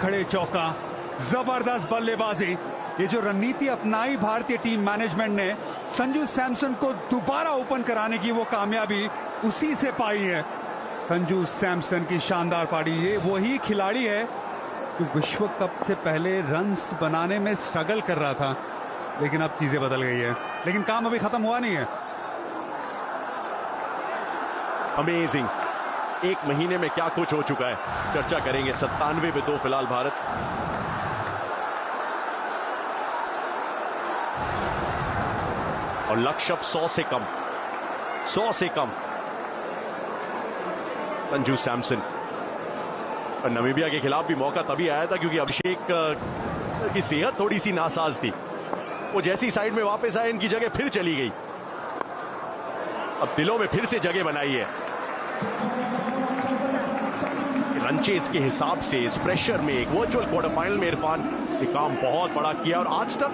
खड़े चौका, जबरदस्त बल्लेबाजी। ये जो रणनीति अपनाई भारतीय टीम मैनेजमेंट ने संजू सैमसन को दोबारा ओपन कराने की, वो कामयाबी उसी से पाई है। संजू सैमसन की शानदार पारी। ये वही खिलाड़ी है जो विश्व कप से पहले रन्स बनाने में स्ट्रगल कर रहा था, लेकिन अब चीजें बदल गई है। लेकिन काम अभी खत्म हुआ नहीं है। अमेजिंग, एक महीने में क्या कुछ हो चुका है, चर्चा करेंगे। 97 पे 2 फिलहाल भारत। और लक्ष्य अब 100 से कम, 100 से कम। संजू सैमसन। और नामीबिया के खिलाफ भी मौका तभी आया था क्योंकि अभिषेक की सेहत थोड़ी सी नासाज थी। वो जैसी साइड में वापस आए, इनकी जगह फिर चली गई। अब दिलों में फिर से जगह बनाई है। रनचेज के हिसाब से इस प्रेशर में एक वर्चुअल क्वार्टर फाइनल में इरफान ने काम बहुत बड़ा किया और आज तक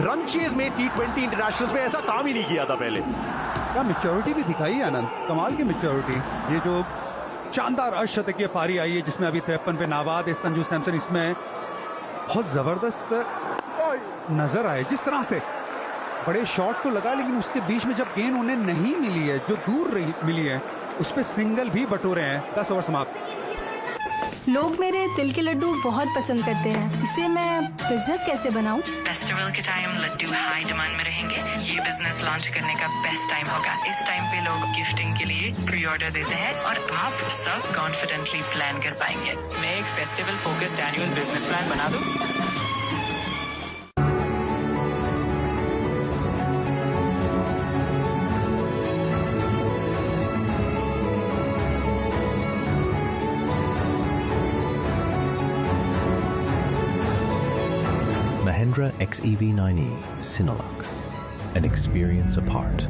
रनचेज में T20 इंटरनेशनल्स में ऐसा काम ही नहीं किया था पहले। क्या मैच्योरिटी भी दिखाई है आनंद, कमाल की मैच्योरिटी। ये जो शानदार अर्धशतकीय पारी आई है जिसमें अभी 53 पे नाबाद है संजू सैमसन, इसमें बहुत जबरदस्त नजर आए। जिस तरह से बड़े शॉट तो लगा, लेकिन उसके बीच में जब गेंद उन्हें नहीं मिली है, जो दूर मिली है, उस पे सिंगल भी बटोरे हैं। 10 ओवर समाप्त। लोग मेरे तिल के लड्डू बहुत पसंद करते हैं, इसे मैं बिजनेस कैसे बनाऊं? फेस्टिवल के टाइम लड्डू हाई डिमांड में रहेंगे। ये बिजनेस लॉन्च करने का बेस्ट टाइम होगा। इस टाइम पे लोग गिफ्टिंग के लिए प्री ऑर्डर देते हैं और आप सब कॉन्फिडेंटली प्लान कर पाएंगे। मैं एक festival focused annual business plan बना दूं। Mahindra XEV9e Sinolux, an experience apart.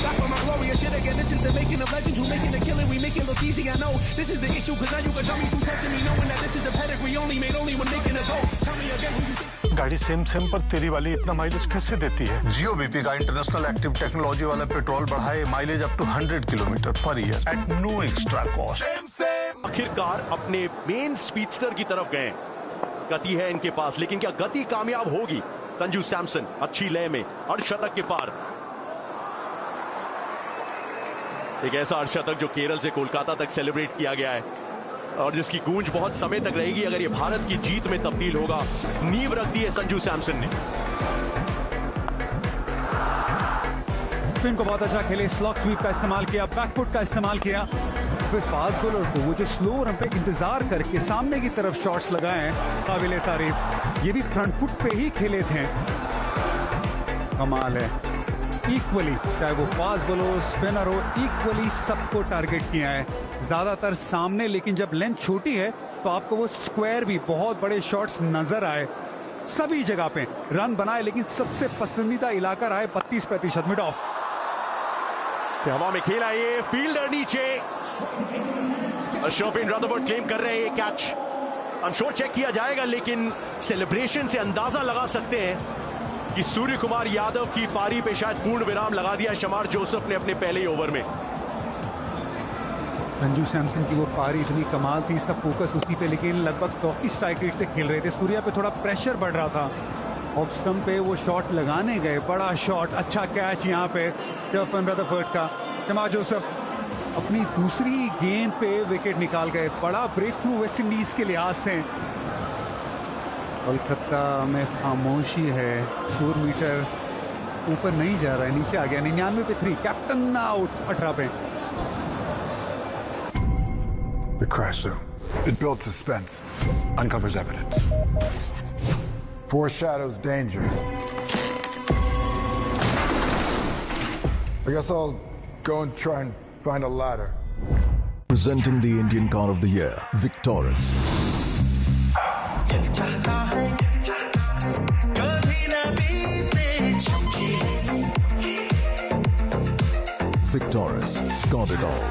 Back on my glorious shit again. This is the making of legends who making the killing. We make it look easy. I know this is the issue because now you got dummies who testing me, knowing that this is the pedigree only made only when making a goal. Tell me again who you think. गाड़ी same पर तेरी वाली इतना mileage कैसे देती है? Jio BP का international active technology वाला पेट्रोल बढ़ाए mileage up to 100 kilometre per year at no extra cost. आखिरकार अपने मेन स्पीडस्टर की तरफ गए। गति है इनके पास, लेकिन क्या गति कामयाब होगी? संजू सैमसन अच्छी लय में अर्धशतक के पार। एक ऐसा अर्धशतक जो केरल से कोलकाता तक सेलिब्रेट किया गया है और जिसकी गूंज बहुत समय तक रहेगी अगर ये भारत की जीत में तब्दील होगा। नींव रख दी है संजू सैमसन ने। स्पिन को बहुत अच्छा खेले, स्लॉक स्वीप का इस्तेमाल किया, बैकफुट का इस्तेमाल किया। फिर फास्ट बॉलर को वो जो स्लो रन पे इंतजार करके सामने की तरफ शॉट्स लगाए हैं, काबिले तारीफ। ये भी फ्रंट फुट पे ही खेले थे। कमाल है। इक्वली, चाहे वो फास्ट बॉलर हो, स्पिनर हो, इक्वली सबको टारगेट किया है। ज्यादातर सामने, लेकिन जब लेंथ छोटी है तो आपको वो स्क्वायर भी बहुत बड़े शॉट्स नजर आए। सभी जगह पे रन बनाए, लेकिन सबसे पसंदीदा इलाका रहा है 32% मिड ऑफ। हवा में खेला ये, फील्डर नीचे। अशोक रदरफोर्ड क्लेम कर रहे हैं ये catch. I am sure check किया जाएगा, लेकिन सेलिब्रेशन से अंदाजा लगा सकते हैं कि सूर्य कुमार यादव की पारी पे शायद पूर्ण विराम लगा दिया शमार जोसेफ ने अपने पहले ही ओवर में। संजू सैमसन की वो पारी इतनी कमाल थी, इसका फोकस उसी पे, लेकिन लगभग 34 स्ट्राइक रेट से खेल रहे थे। सूर्या पे थोड़ा प्रेशर बढ़ रहा था। ऑफ स्टंप पे वो शॉट लगाने गए, बड़ा शॉट, अच्छा कैच यहाँ पे स्टीफन रदरफोर्ड का। शमार जोसेफ अपनी दूसरी गेंद पे विकेट निकाल गए। बड़ा ब्रेक थ्रू वेस्ट इंडीज के लिहाज से। कोलकाता में खामोशी है। 4 मीटर ऊपर नहीं जा रहा है, नीचे आ गया। 99 पे 3, कैप्टन आउट 18 पे। The crash zone. It builds suspense, uncovers evidence, foreshadows danger. I guess I'll go and try and find a ladder. Presenting the Indian Car of the Year, Victoris. Victoris got it all.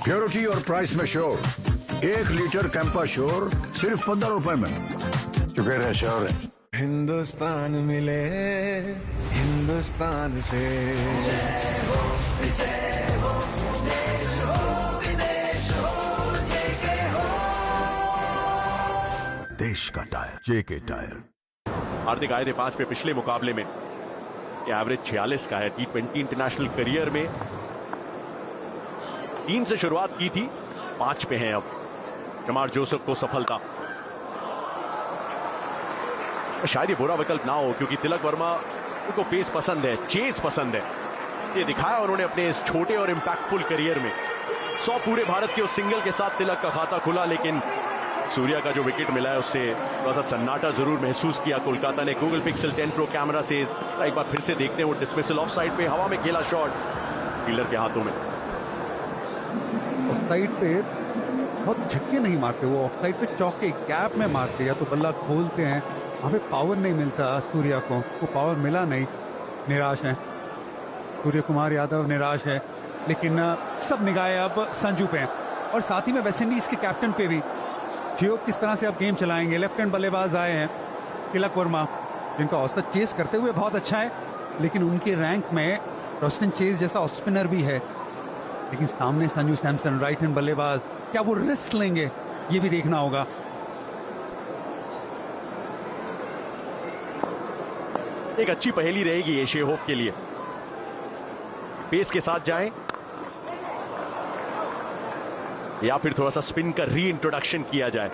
Purity और price में sure. 1 litre Campa sure सिर्फ 15 रुपए में। शुक्र है sure है। हिंदुस्तान मिले हिंदुस्तान से। देश का टायर जेके टायर। हार्दिक आए थे 5 पे पिछले मुकाबले में, एवरेज 46 का है T20 इंटरनेशनल करियर में। 3 से शुरुआत की थी, 5 पे हैं अब। शमार जोसेफ को सफलता, शायद ये बुरा विकल्प ना हो क्योंकि तिलक वर्मा को पेस पसंद है, चेस पसंद है। ये दिखाया उन्होंने अपने इस छोटे और इंपैक्टफुल करियर में। 100 पूरे भारत के उस सिंगल के साथ तिलक का खाता खुला, लेकिन सूर्या का जो विकेट मिला है उससे थोड़ा सा सन्नाटा जरूर महसूस किया कोलकाता ने। गूगल पिक्सल 10 प्रो कैमरा से एक बार फिर से देखते हैं वो डिस्मिसल ऑफ साइड पे हवा में खेला शॉट फील्डर के हाथों में। ऑफ साइड पे बहुत झटके नहीं मारते वो, ऑफ साइड पे चौके गैप में मारते, या तो बल्ला खोलते हैं। वहाँ पे पावर नहीं मिलता सूर्या को, वो पावर मिला नहीं, निराश है सूर्य कुमार यादव, निराश है। लेकिन सब निगाहें अब संजू पे हैं और साथ ही में वेस्टइंडीज के कैप्टन पे भी। जियो किस तरह से अब गेम चलाएंगे। लेफ्ट हैंड बल्लेबाज आए हैं तिलक वर्मा, जिनका औसत चेस करते हुए बहुत अच्छा है, लेकिन उनके रैंक में रोस्टन चेस जैसा ऑफ स्पिनर भी है। लेकिन सामने संजू सैमसन राइट हैंड बल्लेबाज, क्या वो रिस्क लेंगे, ये भी देखना होगा। एक अच्छी पहेली रहेगी ये शेहोप के लिए। पेस के साथ जाएं या फिर थोड़ा सा स्पिन का री इंट्रोडक्शन किया जाए।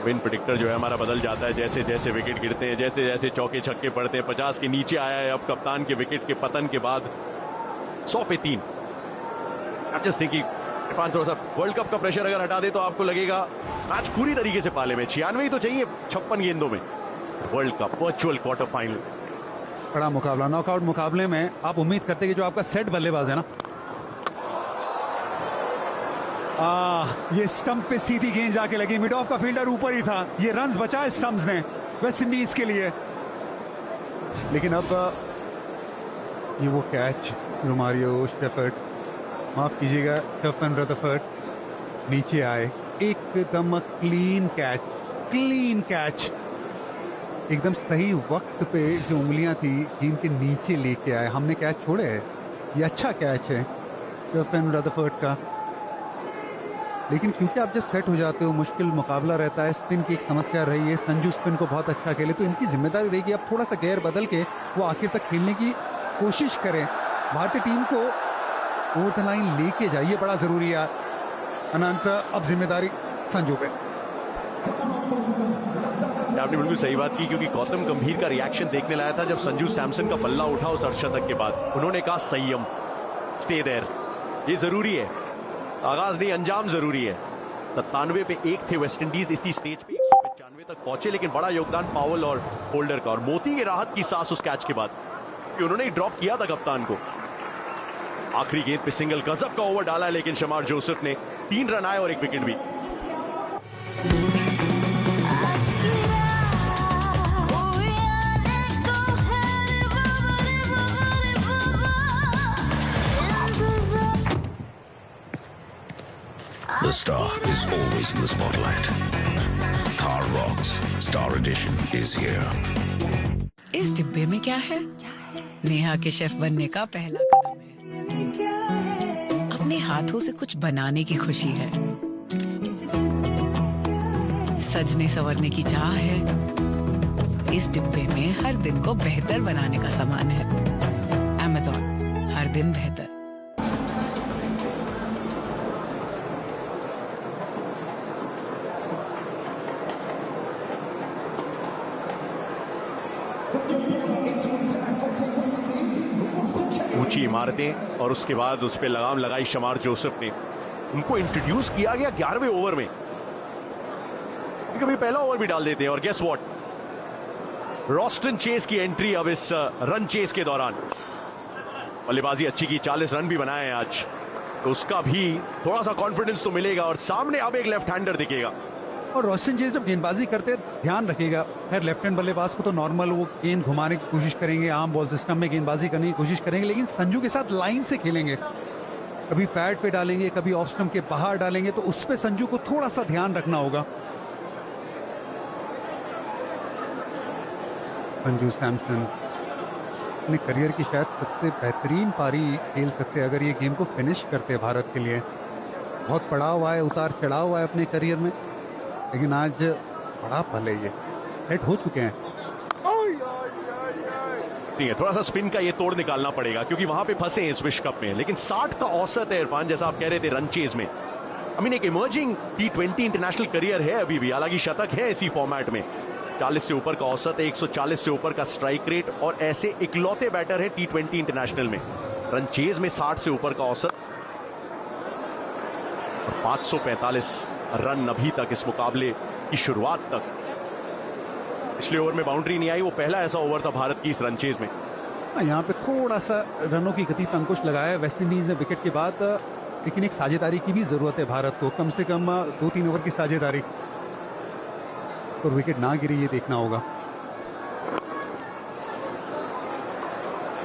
विन प्रेडिक्टर जो है हमारा बदल जाता है जैसे जैसे विकेट गिरते हैं, जैसे जैसे चौके छक्के पड़ते हैं। 50 के नीचे आया है अब कप्तान के विकेट के पतन के बाद। 100 पे 3। आप जस्ट थिंकिंग इरफान, थोड़ा सा वर्ल्ड कप का प्रेशर अगर हटा दे तो आपको लगेगा मैच पूरी तरीके से पाले में। 96 ही तो चाहिए 56 गेंदों में। World cup virtual quarter final, बड़ा मुकाबला। नॉकआउट मुकाबले में आप उम्मीद करते हैं कि जो आपका सेट बल्लेबाज है ना, ये स्टंप पे सीधी गेंद जाके लगी, मिड ऑफ का फील्डर ऊपर ही था, ये रन्स बचाए स्टंप्स ने वेस्ट इंडीज के लिए। लेकिन अब ये वो कैच रोमारियो शेफर्ड, माफ कीजिएगा स्टेफन रदरफोर्ड नीचे आए, एकदम क्लीन कैच, एकदम सही वक्त पे जो उंगलियां थी गेंद के नीचे लेके आए। हमने कैच छोड़े है, ये अच्छा कैच है स्टेफन रदरफोर्ड का। लेकिन क्योंकि आप जब सेट हो जाते हो मुश्किल मुकाबला रहता है, स्पिन की एक समस्या रही है, संजू स्पिन को बहुत अच्छा खेले, तो इनकी जिम्मेदारी रहेगी अब थोड़ा सा गेयर बदल के वो आखिर तक खेलने की कोशिश करें, भारतीय टीम को ओवर द लाइन लेके जाइए, बड़ा जरूरी है। अनंत, अब जिम्मेदारी संजू पे। आपने बिल्कुल सही बात की क्योंकि गौतम गंभीर का रिएक्शन देखने लाया था जब संजू सैमसन का बल्ला उठा उस अर्धशतक के बाद। उन्होंने कहा संयम, स्टे देयर, ये जरूरी है, आगाज नहीं अंजाम जरूरी है। 97 पे 1 थे वेस्टइंडीज, इसी स्टेज पे 195 तक पहुंचे, लेकिन बड़ा योगदान पावल और होल्डर का। और मोती की राहत की सांस उस कैच के बाद कि उन्होंने ड्रॉप किया था कप्तान को। आखिरी गेंद पे सिंगल, गजब का ओवर डाला, लेकिन शमार जोसेफ ने 3 रन आए और 1 विकेट भी। The star is always in the spotlight. Thar Rocks Star Edition is here. इस डिब्बे में क्या है? नेहा के शेफ बनने का पहला कदम है। अपने हाथों से कुछ बनाने की खुशी है, सजने संवरने की चाह है। इस डिब्बे में हर दिन को बेहतर बनाने का सामान है। Amazon, हर दिन बेहतर। ऊंची इमारतें और उसके बाद उस पर लगाम लगाई शमार जोसेफ ने। उनको इंट्रोड्यूस किया गया 11वें ओवर में, कभी पहला ओवर भी डाल देते हैं। और गेस व्हाट, रोस्टन चेस की एंट्री अब इस रन चेस के दौरान। बल्लेबाजी अच्छी की, 40 रन भी बनाए हैं आज, तो उसका भी थोड़ा सा कॉन्फिडेंस तो मिलेगा। और सामने अब एक लेफ्ट हैंडर दिखेगा। और रोस्टन चेस जब गेंदबाजी करते ध्यान रखेगा, खैर लेफ्ट हैंड बल्लेबाज को तो नॉर्मल वो गेंद घुमाने की कोशिश करेंगे, आम बॉल सिस्टम में गेंदबाजी करने की कोशिश करेंगे, लेकिन संजू के साथ लाइन से खेलेंगे। कभी पैड पे डालेंगे, कभी ऑफ स्टंप के बाहर डालेंगे, तो उस पे संजू को थोड़ा सा ध्यान रखना होगा। संजू सैमसन अपने करियर की शायद सबसे बेहतरीन पारी खेल सकते अगर ये गेम को फिनिश करते भारत के लिए। बहुत पड़ा हुआ है, उतार चढ़ाव हुआ है अपने करियर में, लेकिन आज बड़ा पल है, ये सेट हो चुके हैं। थोड़ा सा स्पिन का ये तोड़ निकालना पड़ेगा क्योंकि वहां पे फंसे हैं इस विश्व कप में, लेकिन 60 का औसत है इरफान, जैसा आप कह रहे थे रन चेज में। आई मीन एक इमर्जिंग T20 इंटरनेशनल करियर है अभी भी, हालांकि शतक है इसी फॉर्मेट में। 40 से ऊपर का औसत है, 140 से ऊपर का स्ट्राइक रेट, और ऐसे इकलौते बैटर है T20 इंटरनेशनल में। रन चेज में 60 से ऊपर का औसत और 545 रन अभी तक इस मुकाबले की शुरुआत तक। पिछले ओवर में बाउंड्री नहीं आई, वो पहला ऐसा ओवर था भारत की इस रन चेज में। यहाँ पे थोड़ा सा रनों की गति पर अंकुश लगाया वेस्ट इंडीज ने विकेट के बाद, लेकिन एक साझेदारी की भी जरूरत है भारत को, कम से कम 2-3 ओवर की साझेदारी, और विकेट ना गिरे ये देखना होगा।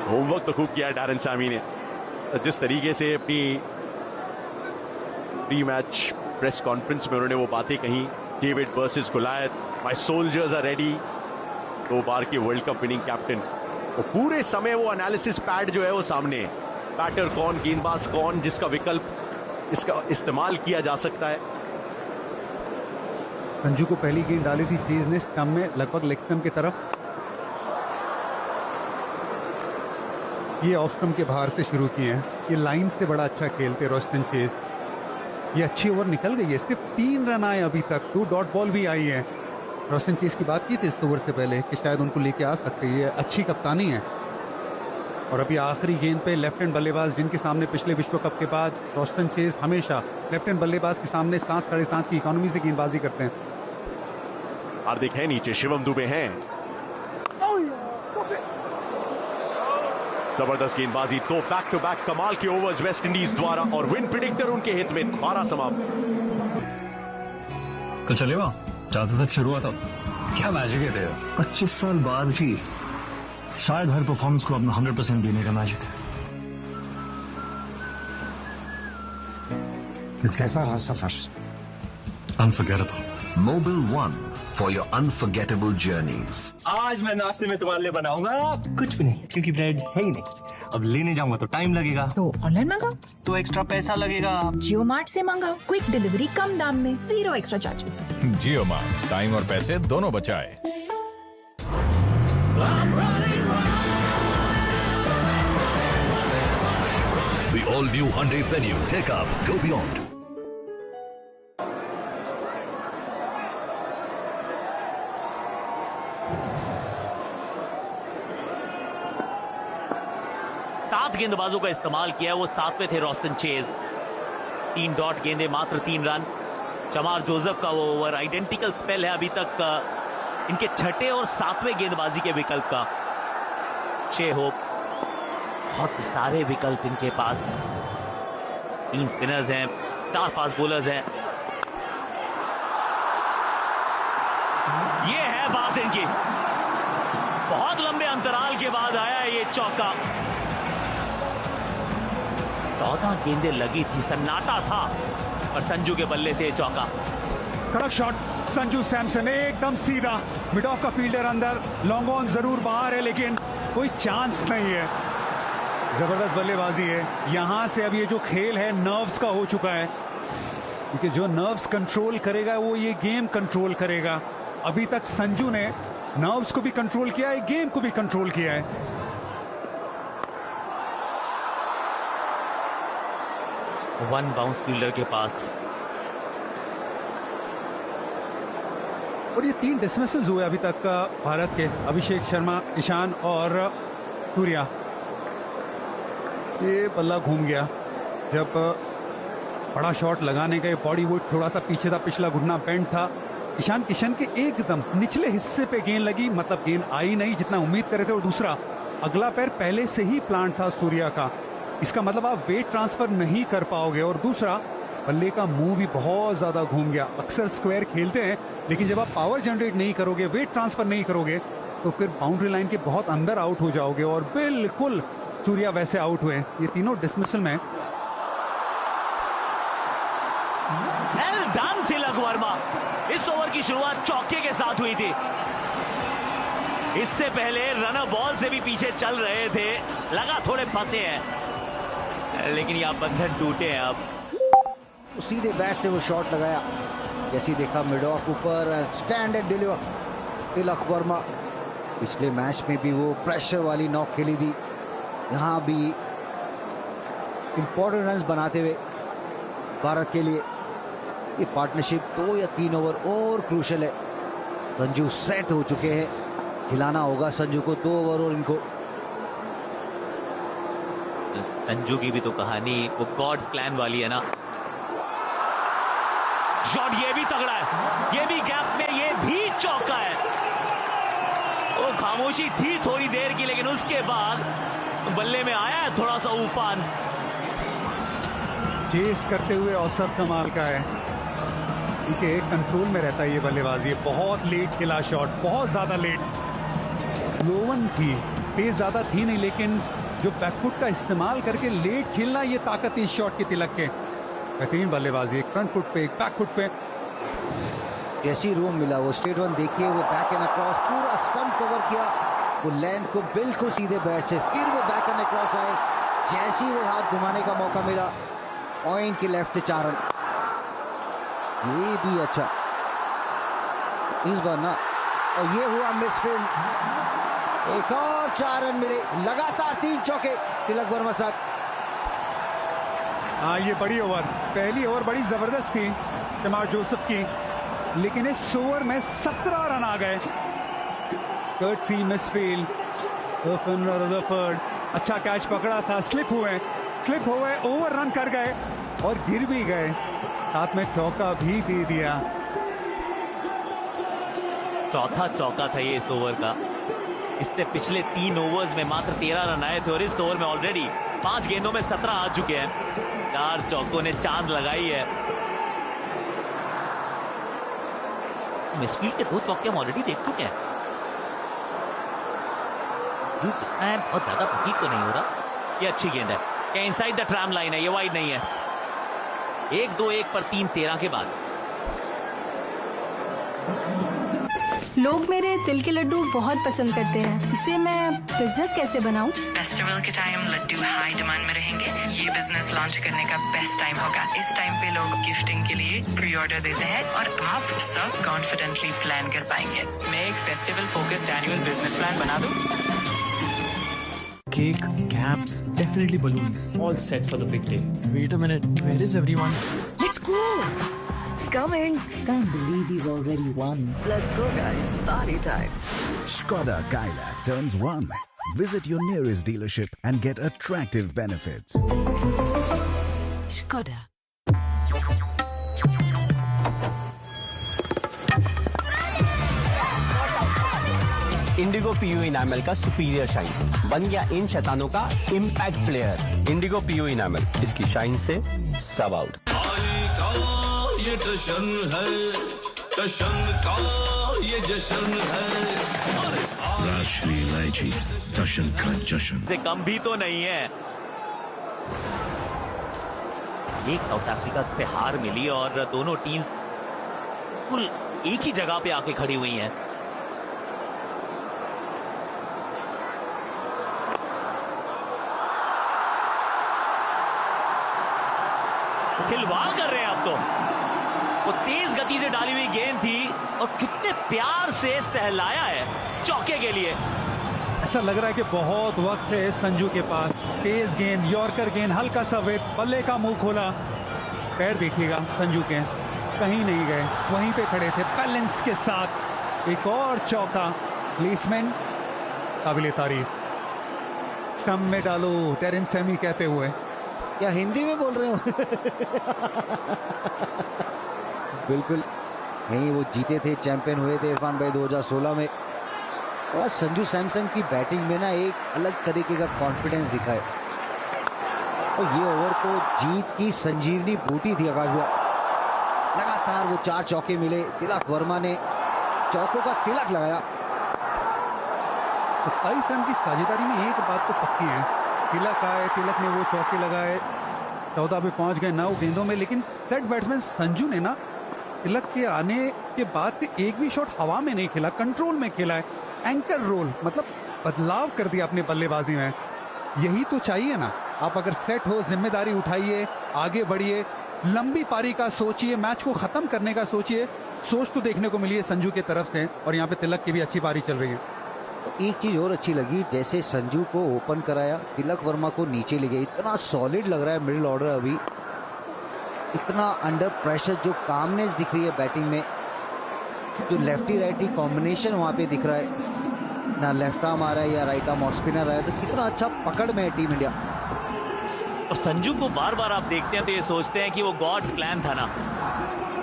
होमवर्क तो खूब किया है डैरेन सैमी ने, जिस तरीके से अपनी प्री मैच प्रेस कॉन्फ्रेंस में उन्होंने वो बातें कही, David versus Goliath, my soldiers are ready. 2 बार के वर्ल्ड कप विनिंग कैप्टन, वो पूरे समय वो एनालिसिस पैड जो है वो सामने है, बैटर कौन, गेंदबाज कौन, जिसका विकल्प इसका इस्तेमाल किया जा सकता है। संजू को पहली गेंद डाली थी चेज ने स्टंप में, लगभग लेग स्टंप की तरफ। ये ऑफ स्टंप के बाहर से शुरू किए हैं, ये लाइन से बड़ा अच्छा खेलते रोस्टन चेज। ये अच्छी ओवर निकल गई है, सिर्फ 3 रन आए अभी तक, 2 डॉट बॉल भी आई है। रोस्टन चेज की बात की थी इस ओवर से पहले कि शायद उनको लेके आ सकते, ये अच्छी कप्तानी है। और अभी आखिरी गेंद पे लेफ्ट हैंड बल्लेबाज, जिनके सामने पिछले विश्व कप के बाद रोस्टन चेज हमेशा लेफ्ट हैंड बल्लेबाज के सामने 7-7.5 की इकोनॉमी से गेंदबाजी करते हैं। हार्दिक है नीचे, शिवम दुबे हैं। जबरदस्त गेंदबाजी, 2 बैक टू बैक कमाल के ओवर्स वेस्ट इंडीज द्वारा, और विन प्रिडिक्टर उनके हित में। 12 समाप्त। तो चलेगा, जहां तक शुरू हुआ था क्या मैजिक है तेरा। 25 साल बाद भी शायद हर परफॉर्मेंस को अपना 100% देने का मैजिक है। कैसा रहा सफर? Unforgettable. Mobil One for your unforgettable journeys. आज मैं नाश्ते में तुम्हारे लिए बनाऊंगा कुछ भी नहीं, क्योंकि ब्रेड है ही नहीं। अब लेने जाऊंगा तो टाइम लगेगा, तो ऑनलाइन मंगाओ, तो एक्स्ट्रा पैसा लगेगा। जियो मार्ट से मंगाओ, क्विक डिलीवरी कम दाम में, 0 एक्स्ट्रा चार्जेस। जियो मार्ट, टाइम और पैसे दोनों बचाए। The all-new Hyundai Venue. Take up, go beyond. सात गेंदबाजों का इस्तेमाल किया, वो 7वें थे रोस्टन चेज। 3 डॉट गेंदे, मात्र 3 रन। चमार जोसेफ का वो ओवर, आइडेंटिकल स्पेल है अभी तक इनके 6ठे और 7वें गेंदबाजी के विकल्प का। 6 होप, बहुत सारे विकल्प इनके पास। 3 स्पिनर्स हैं, 4 फास्ट बॉलर्स हैं। ये है बात इनकी, बहुत लंबे अंतराल के बाद आया है ये चौका। 14 गेंदें लगी थी, सन्नाटा था, और संजू के बल्ले से ये चौका। कड़क शॉट संजू सैमसन, एकदम सीधा, मिड ऑफ का फील्डर अंदर, लॉन्ग ऑन जरूर बाहर है, लेकिन कोई चांस नहीं है। जबरदस्त बल्लेबाजी है। यहां से अब ये जो खेल है नर्व्स का हो चुका है, क्योंकि जो नर्व्स कंट्रोल करेगा वो ये गेम कंट्रोल करेगा। अभी तक संजू ने नर्व्स को भी कंट्रोल किया है, गेम को भी कंट्रोल किया है। वन बाउंस फील्डर के पास, और ये 3 डिसमिसल्स हुए अभी तक भारत के, अभिषेक शर्मा, ईशान और सूर्या। ये बल्ला घूम गया, जब बड़ा शॉट लगाने का बॉडी वुड थोड़ा सा पीछे था, पिछला घुटना बेंड था। ईशान किशन के एकदम निचले हिस्से पे गेंद लगी, मतलब गेंद आई नहीं जितना उम्मीद कर रहे थे, और दूसरा अगला पैर पहले से ही प्लांट था सूर्या का, इसका मतलब आप वेट ट्रांसफर नहीं कर पाओगे। और दूसरा, बल्ले का मुंह भी बहुत ज्यादा घूम गया। अक्सर स्क्वायर खेलते हैं, लेकिन जब आप पावर जनरेट नहीं करोगे, वेट ट्रांसफर नहीं करोगे, तो फिर बाउंड्री लाइन के बहुत अंदर आउट हो जाओगे। और बिल्कुल सूर्या वैसे आउट हुए, ये तीनों डिसमिसल में। वेल डन तिलक वर्मा, इस ओवर की शुरुआत चौके के साथ हुई थी। इससे पहले रनर बॉल से भी पीछे चल रहे थे, लगा थोड़े फंसे हैं, लेकिन यह बंधन टूटे हैं अब। सीधे बैट से वो शॉट लगाया, जैसे देखा मिड ऑफ ऊपर, stand and deliver. Tilak Varma पिछले मैच में भी वो प्रेशर वाली नॉक खेली थी, यहाँ भी इंपॉर्टेंट रन्स बनाते हुए भारत के लिए। ये पार्टनरशिप 2 या 3 ओवर और क्रूशल है। संजू सेट हो चुके हैं, खिलाना होगा संजू को 2 ओवर और इनको। संजू की भी तो कहानी वो गॉड्स प्लान वाली है ना। शॉट ये भी तगड़ा है, ये भी गैप में, ये भी चौका है। वो खामोशी थी थोड़ी देर की, लेकिन उसके बाद बल्ले में आया है थोड़ा सा उफान। चेस करते हुए औसत कमाल का है, क्योंकि कंट्रोल में रहता है ये बल्लेबाजी। बहुत लेट खेला शॉट, बहुत ज्यादा लेट। लोवन थी, तेज ज्यादा थी नहीं, लेकिन जो बैकफुट का इस्तेमाल करके लेट खेलना, ये ताकत इस शॉट की तिलक के। बेहतरीन बल्लेबाजी, एक फ्रंट फुट पे, एक बैक फुट पे। जैसी रूम मिला वो स्ट्रेट वन देखिए, वो बैक एंड अक्रॉस पूरा स्टंप कवर किया, वो लेंथ को बिल्कुल सीधे बैट से, फिर वो बैक एंड अक्रॉस आए, जैसी वो हाथ घुमाने का मौका मिला, पॉइंट के लेफ्ट से 4 रन। ये भी अच्छा इस बार ना, और ये हुआ मिसफील्ड। एक और 4 रन मिले, लगातार 3 चौके तिलक वर्मा साथ। हाँ, ये बड़ी ओवर, पहली ओवर बड़ी जबरदस्त थी शमार जोसेफ की, लेकिन इस ओवर में 17 रन आ गए। कर्टसी मिसफील्ड, अच्छा कैच पकड़ा था, स्लिप हुए, ओवर रन कर गए और गिर भी गए, साथ में चौका भी दे दिया। चौथा चौका था ये इस ओवर का। इससे पिछले 3 ओवर्स में मात्र 13 रन आए थे, और इस ओवर में ऑलरेडी 5 गेंदों में 17 आ चुके हैं। 4 चौकों ने चांद लगाई है। मिसफील्ड के 2 चौके हम ऑलरेडी देख चुके हैं। बहुत ज्यादा प्रतीक तो नहीं हो रहा। ये अच्छी गेंद है, क्या इनसाइड द ट्रैम लाइन है, ये वाइड नहीं है। 1-2-1 पर 3-13 के बाद। लोग मेरे तिल के लड्डू बहुत पसंद करते हैं, इसे मैं बिजनेस कैसे बनाऊं? फेस्टिवल के टाइम लड्डू हाई डिमांड में रहेंगे, ये बिजनेस लॉन्च करने का बेस्ट टाइम होगा। इस टाइम पे लोग गिफ्टिंग के लिए प्री ऑर्डर देते हैं और आप सब कॉन्फिडेंटली प्लान कर पाएंगे। मैं एक festival focused annual business plan बना दूं। Cake, caps, definitely balloons. All set for the big day. Wait a minute, where is everyone? Let's go! Coming. Can't believe he's already won. Let's go, guys. Party time. Skoda Kailak turns 1. Visit your nearest dealership and get attractive benefits. Skoda. Indigo PU enamel का superior shine बन गया इन शैतानों का impact player. Indigo PU enamel, इसकी shine से सब out. ये जश्न है, जश्न का ये जश्न है। राष्ट्रीय इलायची, जश्न का जश्न से कम भी तो नहीं है। एक साउथ अफ्रीका से हार मिली और दोनों टीम्स बिल्कुल एक ही जगह पे आके खड़ी हुई हैं। खिलवाड़ कर रहे हैं अब तो। वो तेज गति से डाली हुई गेंद थी और कितने प्यार से सहलाया है चौके के लिए। ऐसा लग रहा है कि बहुत वक्त है संजू के पास। तेज गेंद, यॉर्कर गेंद, हल्का सा वेट, बल्ले का मुंह खोला। पैर देखिएगा संजू के, कहीं नहीं गए, वहीं पे खड़े थे बैलेंस के साथ। एक और चौका, प्लेसमेंट काबिले तारीफ। स्टंप में डालो टेरेन सेमी कहते हुए। क्या हिंदी में बोल रहे हो? बिल्कुल नहीं, वो जीते थे, चैंपियन हुए थे इरफान भाई 2016 में। और संजू सैमसन की बैटिंग में ना एक अलग तरीके का कॉन्फिडेंस दिखा है। और ये ओवर तो जीत की संजीवनी बूटी थी आकाश भैया। लगातार वो 4 चौके मिले, तिलक वर्मा ने चौकों का तिलक लगाया। 27 रन की साझेदारी में एक बात तो पक्की है, तिलक आए, तिलक ने वो चौके लगाए, 14 पे पहुंच गए 9 गेंदों में। लेकिन सेट बैट्समैन संजू ने ना तिलक के आने के बाद से एक भी शॉट हवा में नहीं खेला, कंट्रोल में खेला है। एंकर रोल, मतलब बदलाव कर दिया अपने बल्लेबाजी में। यही तो चाहिए ना, आप अगर सेट हो, जिम्मेदारी उठाइए, आगे बढ़िए, लंबी पारी का सोचिए, मैच को खत्म करने का सोचिए, सोच तो देखने को मिली है संजू की तरफ से, और यहाँ पे तिलक की भी अच्छी पारी चल रही है। तो एक चीज और अच्छी लगी, जैसे संजू को ओपन कराया, तिलक वर्मा को नीचे ले गया, इतना सॉलिड लग रहा है मिडिल ऑर्डर अभी, इतना अंडर प्रेशर, जो कामनेस दिख रही है बैटिंग में, जो लेफ्टी राइटी कॉम्बिनेशन वहां पे दिख रहा है, ना लेफ्ट आर्म आ रहा है या राइट आर्म ऑफ स्पिनर आ रहा है, तो कितना अच्छा पकड़ में है टीम इंडिया। और संजू को बार बार आप देखते हैं तो ये सोचते हैं कि वो गॉड्स प्लान था ना,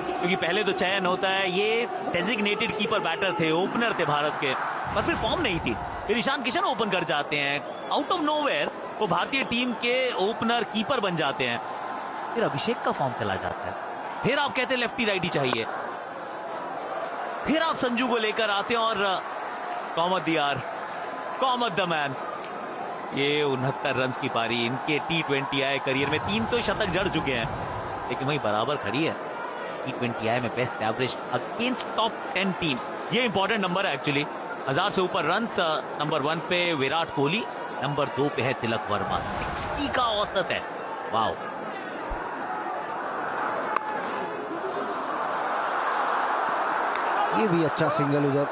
क्योंकि पहले तो चयन होता है, ये डेजिग्नेटेड कीपर बैटर थे, ओपनर थे भारत के, पर फिर फॉर्म नहीं थी, फिर ईशान किशन ओपन कर जाते हैं, आउट ऑफ नोवेयर वो भारतीय टीम के ओपनर कीपर बन जाते हैं, फिर अभिषेक का फॉर्म चला जाता है, फिर आप कहते हैं लेफ्टी राइटी चाहिए, फिर आप संजू को लेकर आते हैं और कॉमत दियार, कॉमत द मैन, ये 69 रन की पारी, इनके T20 आए करियर में 3 तो शतक जड़ चुके हैं, लेकिन वही बराबर खड़ी है T20 आए में best average against top 10 teams. ये इंपॉर्टेंट नंबर है एक्चुअली, 1000 से ऊपर रन्स। नंबर 1 पे विराट कोहली, नंबर 2 पे है तिलक वर्मा, 60 का औसत है। वाओ, ये भी अच्छा सिंगल उधर,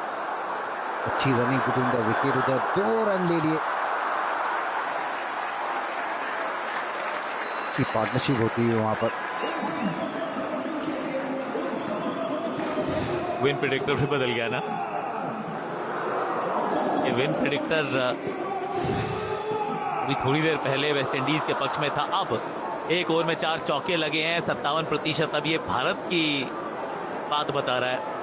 अच्छी रनिंग बिटवीन द विकेट, उधर 2 रन ले लिए, अच्छी पार्टनरशिप होती है वहां पर। विन प्रेडिक्टर भी बदल गया ना, ये विन प्रेडिक्टर अभी थोड़ी देर पहले वेस्ट इंडीज के पक्ष में था, अब एक ओवर में 4 चौके लगे हैं, 57%। अब ये भारत की बात बता रहा है।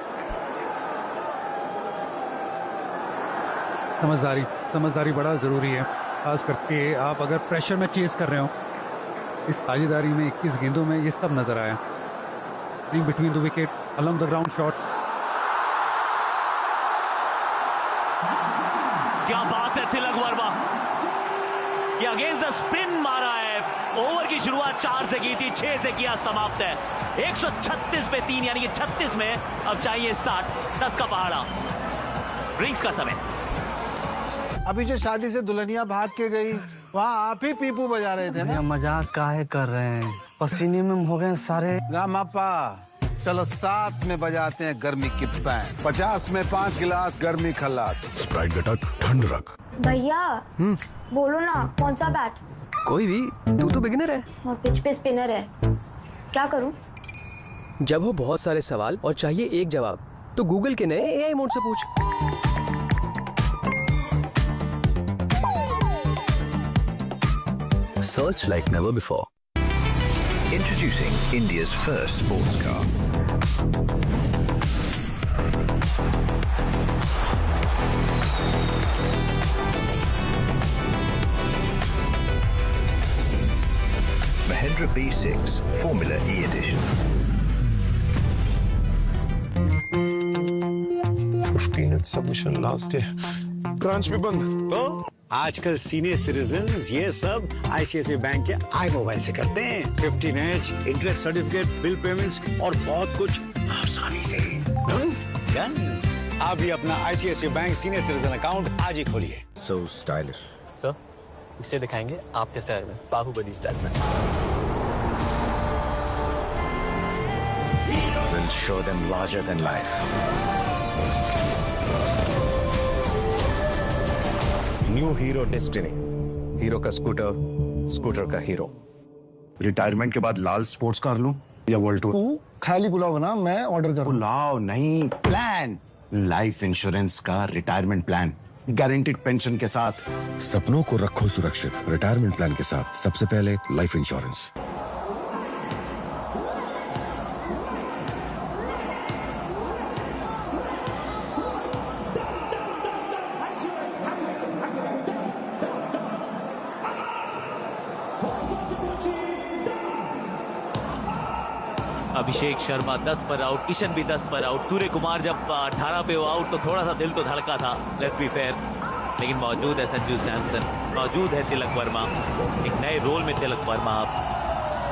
समझदारी बड़ा जरूरी है, खास करके आप अगर प्रेशर में चेस कर रहे हो। इस साझेदारी में 21 गेंदों में ये सब नजर आया, between the wicket, along the ground shots. क्या बात है तिलक वर्मा, ये अगेंस्ट द स्पिन मारा है, ओवर की शुरुआत 4 से की थी, 6 से किया समाप्त है, 136 पे 3, यानी कि 36 में अब चाहिए 60, 10 का पहाड़ा, ड्रिंक्स का समय। अभी जो शादी से दुल्हनिया भाग के गई, वहाँ आप ही पीपू बजा रहे थे ना? मजाक काहे कर रहे हैं, पसीने में हो गए सारे। गामापा, चलो साथ में बजाते हैं गर्मी की बैंड, 50 में 5 गिलास गर्मी खल्लास। स्प्राइट गटक ठंड रख। भैया बोलो ना, कौन सा बैट? कोई भी, तू तो बिगिनर है और पिच पे स्पिनर है, क्या करूं? जब हो बहुत सारे सवाल और चाहिए एक जवाब, तो गूगल के नए AI मोड से पूछ। Search like never before. Introducing India's first sports car. Mahindra B6 Formula E Edition. 15th submission last day. Branch भी बंद। तो आजकल सीनियर सिटीजन्स ये सब ICICI बैंक के iMobile से करते हैं। 15H, interest certificate, bill payments और बहुत कुछ आसानी से। डन। आप भी अपना ICICI bank senior citizen account आज ही खोलिए। So stylish. सर, इसे दिखाएंगे आपके स्टाइल में, बाहुबली स्टाइल में। We'll show them larger than life. New hero destiny, hero का स्कूटर, स्कूटर का हीरो। रिटायरमेंट के बाद लाल स्पोर्ट्स कार लूं या वर्ल्ड टूर? तू खाली बुलाओ ना, मैं ऑर्डर करूं। बुलाओ नहीं, प्लान, लाइफ इंश्योरेंस का रिटायरमेंट प्लान, गारंटीड पेंशन के साथ। सपनों को रखो सुरक्षित रिटायरमेंट प्लान के साथ। सबसे पहले लाइफ इंश्योरेंस। अभिषेक शर्मा 10 पर आउट, किशन भी 10 पर आउट, सूर्य कुमार जब 18 पे वो आउट तो थोड़ा सा दिल तो धड़का था, लेट्स बी फेयर, लेकिन मौजूद है संजू सैमसन, मौजूद है तिलक वर्मा, एक नए रोल में तिलक वर्मा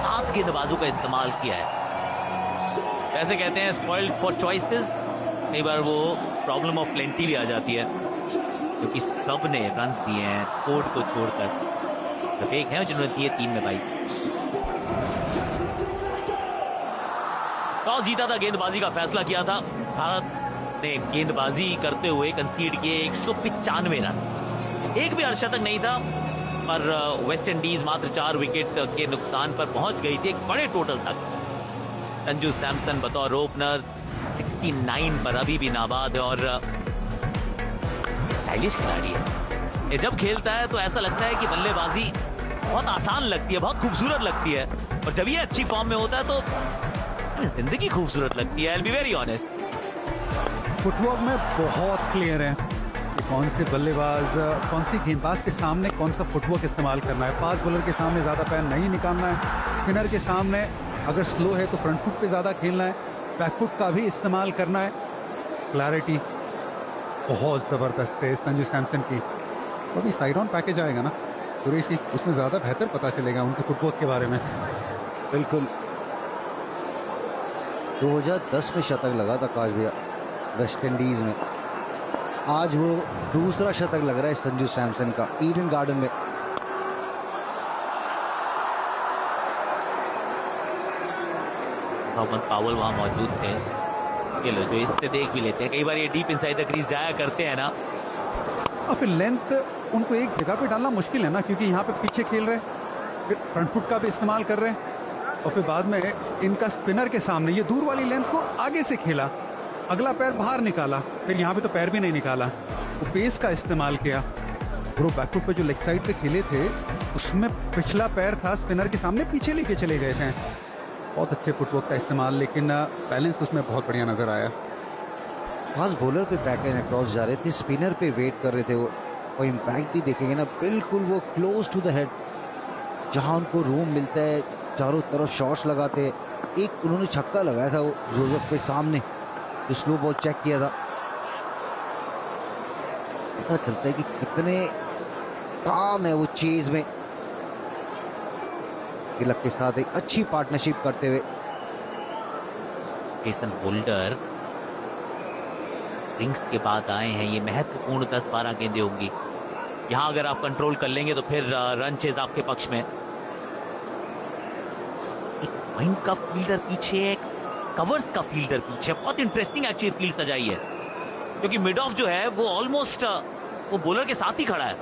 आप गेंदबाजों का इस्तेमाल किया है। वैसे कहते हैं स्पॉइल्ड फॉर चॉइसेस, कई बार वो प्रॉब्लम ऑफ प्लेंटी भी आ जाती है, क्योंकि सब ने रन दिए हैं कोर्ट को छोड़कर, तो एक है जिन्होंने दिए 3 में 22। टॉस जीता था, गेंदबाजी का फैसला किया था। भारत ने गेंदबाजी करते हुए कंसीड किए 195 रन, एक भी अर्धशतक नहीं था, पर वेस्ट इंडीज मात्र 4 विकेट के नुकसान पर पहुंच गई थी एक बड़े टोटल तक। संजू सैमसन बतौर ओपनर 69 पर अभी भी नाबाद है और स्टाइलिश खिलाड़ी है। ये जब खेलता है तो ऐसा लगता है कि बल्लेबाजी बहुत आसान लगती है, बहुत खूबसूरत लगती है, और जब ये अच्छी फॉर्म में होता है तो जिंदगी खूबसूरत लगती है। I'll be very honest. Footwork में बहुत क्लियर है कि कौन से बल्लेबाज, कौन सी गेंदबाज के सामने कौन सा फुटवर्क इस्तेमाल करना है। फास्ट बॉलर के सामने ज़्यादा पैर नहीं निकालना है, स्पिनर के सामने अगर स्लो है तो फ्रंट फुट पे ज़्यादा खेलना है, बैक फुट का भी इस्तेमाल करना है। क्लैरिटी बहुत ज़बरदस्त है संजू सैमसन की। तो अभी साइड ऑन पैकेज आएगा ना सुरेश जी, उसमें ज़्यादा बेहतर पता चलेगा उनके फुटवर्क के बारे में। बिल्कुल, 2010 में शतक लगा था काश भैया वेस्ट इंडीज में। आज वो दूसरा शतक लग रहा है संजू सैमसन का ईडन गार्डन में। मोहम्मद पावल वहां मौजूद थे, ये लो जो इससे देख भी लेते हैं। कई बार ये डीप इनसाइड द क्रीज जाया करते हैं ना, और फिर लेंथ उनको एक जगह पे डालना मुश्किल है ना, क्योंकि यहाँ पे पीछे खेल रहे हैं, फिर फ्रंट फुट का भी इस्तेमाल कर रहे हैं, और फिर बाद में इनका स्पिनर के सामने ये दूर वाली लेंथ को आगे से खेला, अगला पैर बाहर निकाला, फिर यहाँ पे तो पैर भी नहीं निकाला, वो पेस का इस्तेमाल किया। और वो बैकफुट पे जो लेग साइड पे खेले थे उसमें पिछला पैर था स्पिनर के सामने, पीछे लेके चले गए थे। बहुत अच्छे फुटवर्क का इस्तेमाल, लेकिन बैलेंस उसमें बहुत बढ़िया नजर आया। फास्ट बॉलर पे बैक एंड अक्रॉस जा रहे थे, स्पिनर पे वेट कर रहे थे वो, और इम्पैक्ट भी देखेंगे ना बिल्कुल वो क्लोज टू द हेड, जहां उनको रूम मिलता है चारों तरफ शॉट्स लगाते। एक उन्होंने छक्का लगाया था वो जोसेफ के सामने, जो स्लो बॉल चेक किया था। पता चलता है कि कितने काम है वो चेज में। गिलक के साथ एक अच्छी पार्टनरशिप करते हुए जेसन होल्डर रिंग्स के बाद आए हैं। ये महत्वपूर्ण 10-12 गेंदें होंगी, यहां अगर आप कंट्रोल कर लेंगे तो फिर रन चेज आपके पक्ष में। एक वाइन का फील्डर पीछे, एक कवर्स का फील्डर पीछे, बहुत इंटरेस्टिंग एक्चुअली फील्ड सजाई है, क्योंकि मिड ऑफ जो है वो ऑलमोस्ट वो बॉलर के साथ ही खड़ा है।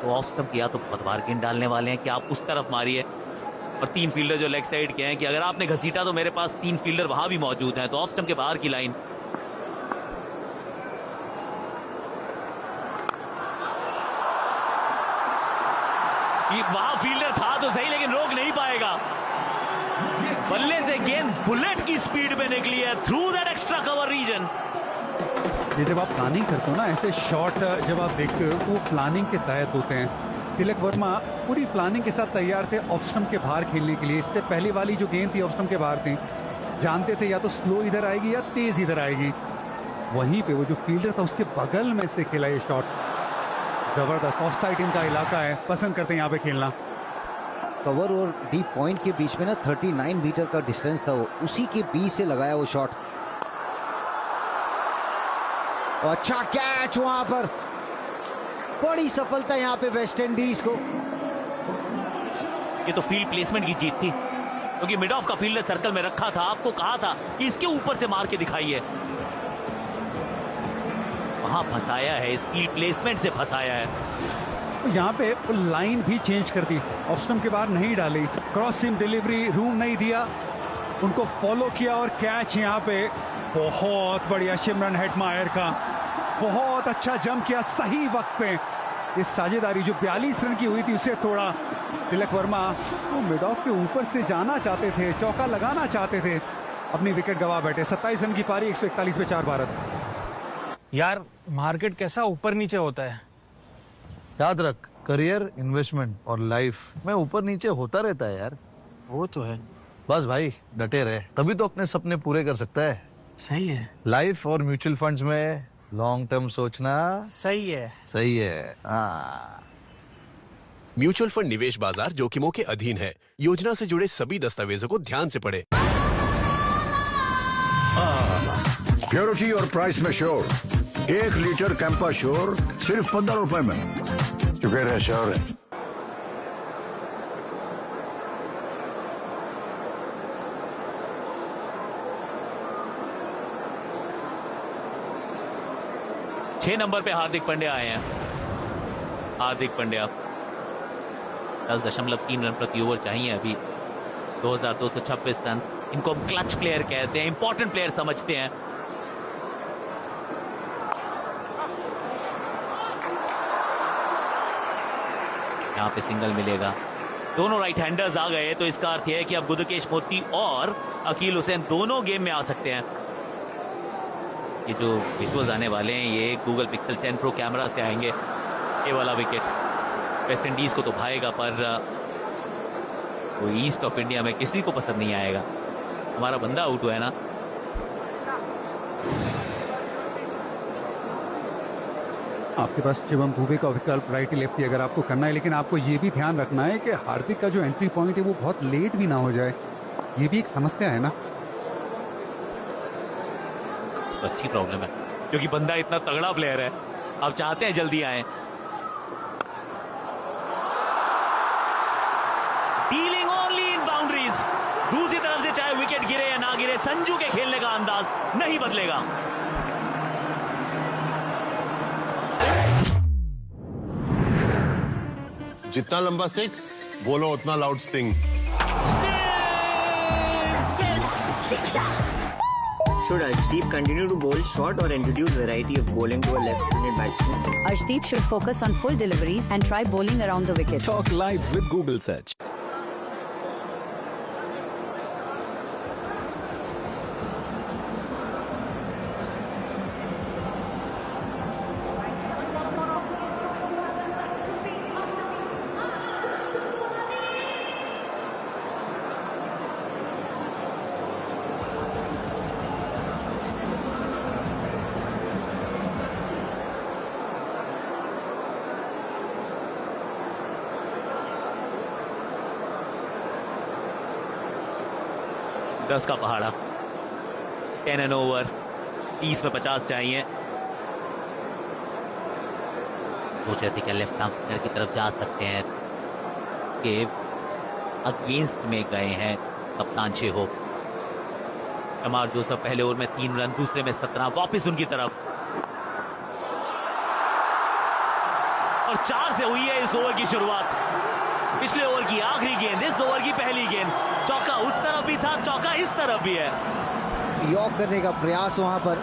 तो ऑफ स्टंप किया तो बहुत बार गेंद डालने वाले हैं कि आप उस तरफ मारिए, और 3 फील्डर जो लेग साइड के हैं कि अगर आपने घसीटा तो मेरे पास 3 फील्डर वहां भी मौजूद हैं, तो ऑफ स्टंप के बाहर की लाइन। वहां फील्डर था तो सही, लेकिन रोक नहीं पाएगा। बल्ले से गेंद बुलेट की स्पीड में निकली है through that extra cover region. ये जब आप प्लानिंग करते हो ना, ऐसे शॉट जब आप देखते हो तो वो प्लानिंग के तहत होते हैं। तिलक वर्मा पूरी प्लानिंग के साथ तैयार थे ऑफ स्टंप के बाहर खेलने के लिए। इससे पहली वाली जो गेंद थी ऑफ स्टंप के बाहर थी, जानते थे या तो स्लो इधर आएगी या तेज इधर आएगी। वहीं पे वो जो फील्डर था उसके बगल में से खेला ये शॉट। जबरदस्त, ऑफ साइड इनका इलाका है, पसंद करते हैं यहाँ पे खेलना। कवर और डीप पॉइंट के बीच में ना 39 मीटर का डिस्टेंस था, वो उसी के बीच से लगाया वो शॉट। अच्छा कैच वहां पर, बड़ी सफलता यहाँ पे वेस्ट इंडीज को। ये तो फील्ड प्लेसमेंट की जीत थी, क्योंकि मिड ऑफ का फील्डर सर्कल में रखा था, आपको कहा था कि इसके ऊपर से मार के दिखाइए। वहां फंसाया है, इस फील्ड प्लेसमेंट से फंसाया है। तो यहाँ पे लाइन भी चेंज कर दी, ऑफ स्टंप के बाहर नहीं डाली, क्रॉस सीम डिलीवरी, रूम नहीं दिया, उनको फॉलो किया और कैच यहाँ पे। बहुत बढ़िया शिमरन हेटमायर का, बहुत अच्छा जंप किया सही वक्त पे। इस साझेदारी जो 42 रन की हुई थी उसे तोड़ा। तिलक वर्मा वो मिड ऑफ के ऊपर से जाना चाहते थे, चौका लगाना चाहते थे, अपनी विकेट गवा बैठे। 27 रन की पारी, 141 पे 4 भारत। यार मार्केट कैसा ऊपर नीचे होता है, याद रख, करियर, इन्वेस्टमेंट और लाइफ में ऊपर नीचे होता रहता है यार। वो तो है। बस भाई डटे रहे, तभी तो अपने सपने पूरे कर सकता है। सही है। लाइफ और म्यूचुअल फंड्स में लॉन्ग टर्म सोचना सही है। सही है। हाँ। म्यूचुअल फंड निवेश बाजार जोखिमों के अधीन है। योजना से जुड़े सभी दस्तावेजों को ध्यान से पढ़ें। प्योरिटी और प्राइस में श्योर, 1 लीटर कैंपा श्योर सिर्फ 15 रुपए में। चुके रहे श्योर है। 6 नंबर पे हार्दिक पांड्या आए हैं। हार्दिक पांड्या 10.3 रन प्रति ओवर चाहिए अभी। 2226 रन। इनको हम क्लच प्लेयर कहते हैं, इंपॉर्टेंट प्लेयर समझते हैं। यहां पे सिंगल मिलेगा। दोनों राइट हैंडर्स आ गए, तो इसका अर्थ यह है कि अब गुदकेश मोती और अकील हुसैन दोनों गेम में आ सकते हैं। ये जो विजुअल्स आने वाले हैं ये गूगल पिक्सल 10 प्रो कैमरा से आएंगे। ये वाला विकेट वेस्ट इंडीज को तो भाएगा, पर वो ईस्ट ऑफ इंडिया में किसी को पसंद नहीं आएगा। हमारा बंदा आउट हुआ है ना। आपके पास शिवम दुबे का विकल्प राइट लेफ्टी अगर आपको करना है, लेकिन आपको ये भी ध्यान रखना है कि हार्दिक का जो एंट्री पॉइंट है वो बहुत लेट भी ना हो जाए। ये भी एक समस्या है ना। अच्छी प्रॉब्लम है क्योंकि बंदा इतना तगड़ा प्लेयर है, आप चाहते हैं जल्दी आए। Dealing only in boundaries. दूसरी तरफ से चाहे विकेट गिरे या ना गिरे, संजू के खेलने का अंदाज नहीं बदलेगा। जितना लंबा 6 बोलो उतना loud sting. Should Arshdeep continue to bowl short or introduce variety of bowling to a left-handed batsman? Arshdeep should focus on full deliveries and try bowling around the wicket. Talk live with Google Search. दस का पहाड़ा। 10 N over, 30 में 50 चाहिए। सोच रहे थे कि left arm spinner की तरफ जा सकते हैं कि अगेंस्ट में गए हैं कप्तान शेहोप। शमार जोसेफ पहले ओवर में 3 रन, दूसरे में 17, वापस उनकी तरफ और 4 से हुई है इस ओवर की शुरुआत। पिछले ओवर की आखिरी गेंद, इस ओवर की पहली गेंद। चौका उस तरफ भी था, चौका इस तरफ भी है। यॉक करने का प्रयास वहां पर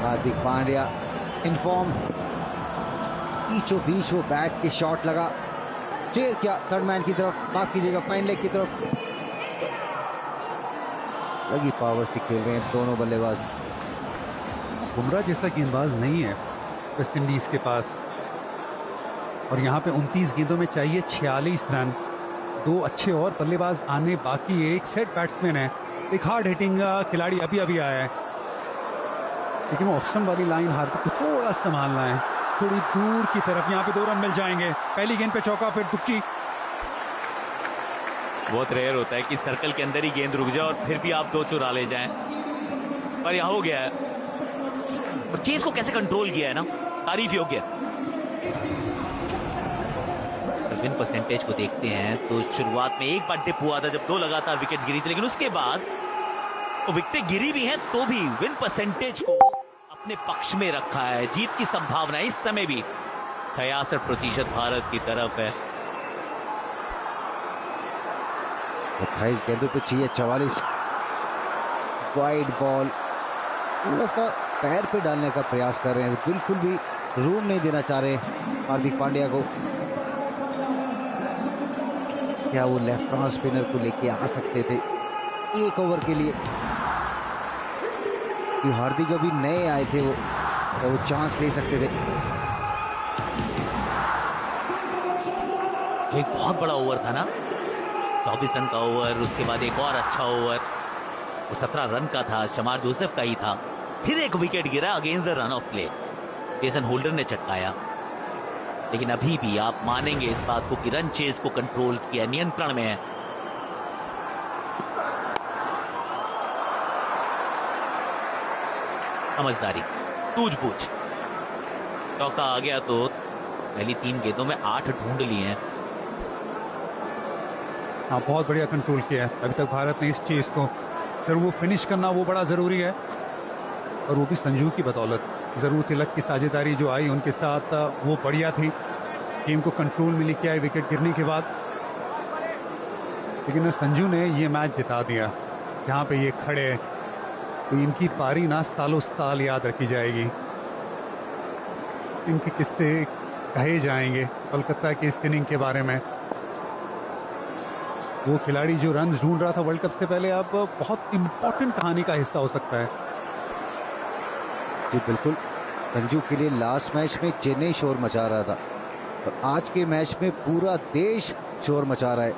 हार्दिक पांड्या इनफॉर्म, बीचों बीच वो बैट के शॉट लगा। शेर क्या थर्ड मैन की तरफ, माफ कीजिएगा फाइन लेग की तरफ। लगी पावर से खेल रहे हैं दोनों बल्लेबाज। बुमराह जैसा गेंदबाज नहीं है वेस्ट इंडीज के पास, और यहाँ पे 29 गेंदों में चाहिए 46 रन। 2 अच्छे और बल्लेबाज आने बाकी है। एक सेट बैट्समैन है, एक हार्ड हिटिंग खिलाड़ी अभी अभी आया है, लेकिन वो ऑप्शन वाली लाइन हार्दिक को थोड़ा संभालना है, थोड़ी दूर की तरफ। यहाँ पे 2 रन मिल जाएंगे। पहली गेंद पे चौका, फिर तुक्की। बहुत रेयर होता है कि सर्कल के अंदर ही गेंद रुक जाए और फिर भी आप 2 चुरा ले जाएं, पर यह हो गया है। और चेज को कैसे कंट्रोल किया है ना, तारीफ योग्य। विन परसेंटेज को देखते हैं तो शुरुआत में एक बार डिप हुआ था जब 2 लगातार विकेट गिरी थी, लेकिन उसके बाद तो विकेटें गिरी भी हैं तो भी विन परसेंटेज को अपने पक्ष में रखा है। जीत की संभावना इस समय भी 66% भारत की तरफ है। 28 गेंदों पे चाहिए 44। वाइड बॉल, थोड़ा सा पैर पे डालने का प्रयास कर रहे हैं, बिल्कुल भी रूम नहीं देना चाह रहे हार्दिक पांड्या को। क्या वो लेफ्ट आर्म स्पिनर को लेके आ सकते थे 1 ओवर के लिए? हार्दिक अभी नए आए थे, वो चांस ले सकते थे। एक बहुत बड़ा ओवर था ना, 24 रन का ओवर, उसके बाद एक और अच्छा ओवर, वो 17 रन का था, शमार जोसेफ का ही था। फिर एक विकेट गिरा against the run of play, Jason holder ने चटकाया। लेकिन अभी भी आप मानेंगे इस बात को कि रन चेज को कंट्रोल किया, नियंत्रण में है। समझदारी, सूझबूझ। चौका आ गया तो पहली 3 गेंदों में 8 ढूंढ लिए हैं। हाँ, बहुत बढ़िया कंट्रोल किया है अभी तक भारत ने इस चीज को। फिर वो फिनिश करना वो बड़ा जरूरी है, और वो भी संजू की बदौलत। जरूर तिलक की साझेदारी जो आई उनके साथ वो बढ़िया थी, टीम को कंट्रोल में लेके आए विकेट गिरने के बाद। लेकिन संजू ने ये मैच जिता दिया। जहां पे ये खड़े तो इनकी पारी ना सालों साल याद रखी जाएगी। इनके किस्से कहे जाएंगे कोलकाता के इस इनिंग के बारे में। वो खिलाड़ी जो रन ढूंढ रहा था वर्ल्ड कप से पहले, अब बहुत इंपॉर्टेंट कहानी का हिस्सा हो सकता है। जी बिल्कुल, संजू के लिए लास्ट मैच में चेन्नई शोर मचा रहा था और आज के मैच में पूरा देश शोर मचा रहा है।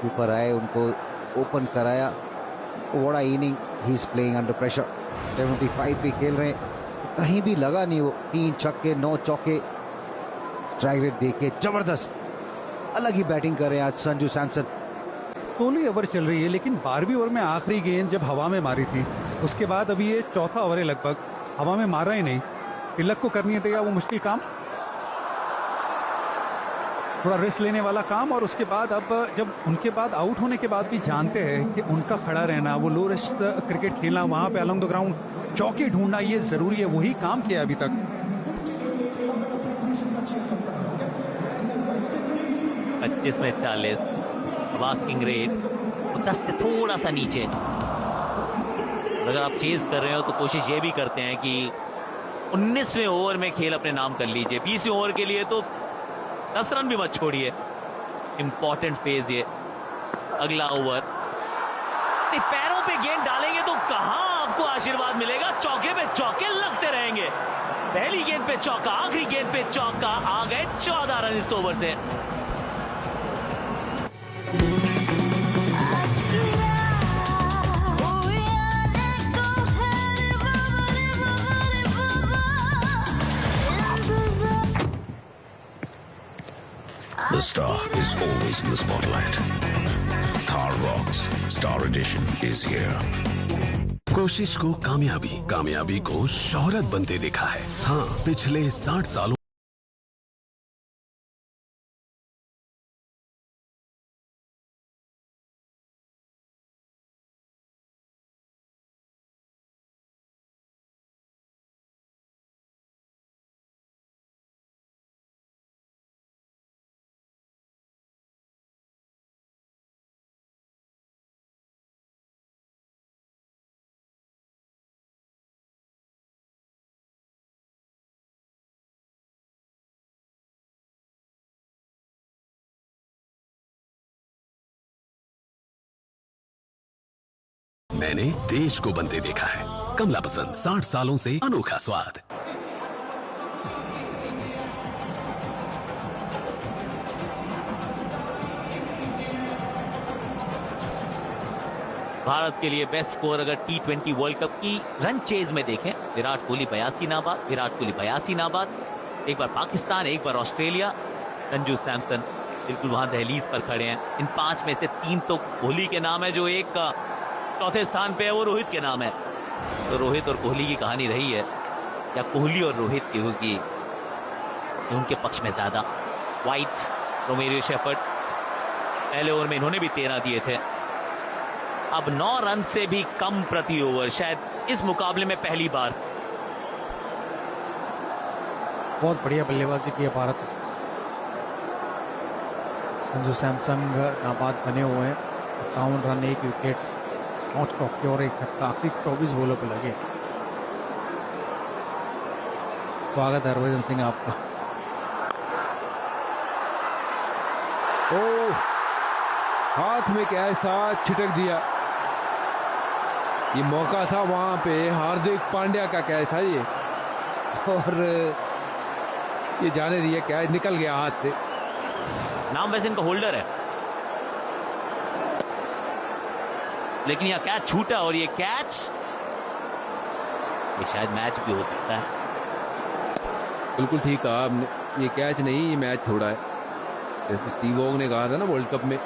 ऊपर आए, उनको ओपन कराया। बड़ा inning he is playing under pressure. 75 पे खेल रहे हैं, कहीं भी लगा नहीं वो। 3 छक्के 9 चौके, स्ट्राइक रेट देखिए जबरदस्त। अलग ही बैटिंग कर रहे हैं आज संजू सैमसन। 16 ओवर चल रही है, लेकिन 12वीं ओवर में आखिरी गेंद जब हवा में मारी थी, उसके बाद अभी ये चौथा ओवर है लगभग, हवा में मारा ही नहीं। तिलक को करनी है वो मुश्किल काम, थोड़ा रिस्क लेने वाला काम। और उसके बाद अब जब उनके बाद आउट होने के बाद भी जानते हैं कि उनका खड़ा रहना, वो लो रिस्क क्रिकेट खेलना, वहां पे अलोंग द ग्राउंड चौके ढूंढना ये जरूरी है। वही काम किया अभी तक। 25 में 40 वास्किंग रेट 10 से थोड़ा सा नीचे। अगर आप चेज कर रहे हो तो कोशिश ये भी करते हैं कि 19वें ओवर में खेल अपने नाम कर लीजिए। 20वें ओवर के लिए तो 10 रन भी मत छोड़िए। इंपॉर्टेंट फेज ये अगला ओवर। पैरों पे गेंद डालेंगे तो कहां आपको आशीर्वाद मिलेगा। चौके पे चौके लगते रहेंगे। पहली गेंद पे चौका, आखिरी गेंद पे चौका। आ गए 14 रन इस ओवर से। The star is always in the spotlight. Thar Rocks Star Edition is here. कोशिश को कामयाबी, कामयाबी को शोहरत बनते देखा है। हाँ, पिछले 60 सालों मैंने देश को बनते देखा है। कमला पसंद, 60 सालों से अनोखा स्वाद। भारत के लिए बेस्ट स्कोर अगर T20 वर्ल्ड कप की रन चेज में देखें, विराट कोहली 82 नाबाद, विराट कोहली 82 नाबाद। एक बार पाकिस्तान, एक बार ऑस्ट्रेलिया। संजू सैमसन बिल्कुल वहां दहलीज पर खड़े हैं। इन 5 में से 3 तो कोहली के नाम है, जो एक का चौथे स्थान पे है वो रोहित के नाम है। तो रोहित और कोहली की कहानी रही है, या कोहली और रोहित की होगी, उनके पक्ष में ज्यादा। वाइट, रोमेरियो शेफर्ड, पहले ओवर में इन्होंने भी 13 दिए थे। अब 9 रन से भी कम प्रति ओवर, शायद इस मुकाबले में पहली बार। बहुत बढ़िया बल्लेबाजी की है भारत। संजू सैमसंग नाबाद बने हुए हैं। 57 रन, 1 विकेट, 9 चौके और 1 छक्का। आखिरी 24 बॉलों पर लगे। स्वागत है हरभजन सिंह आपका। ओ, हाथ में कैच था, छिटक दिया। ये मौका था वहां पे, हार्दिक पांड्या का कैच था ये, और ये जाने दिया, कैच निकल गया हाथ से। नाम वैसे इनका होल्डर है, लेकिन यह कैच छूटा, और ये कैच ये शायद मैच भी हो सकता है। बिल्कुल ठीक कहा आपने, ये कैच नहीं, ये मैच छोड़ा है। जैसे स्टीव वॉग ने कहा था ना वर्ल्ड कप में,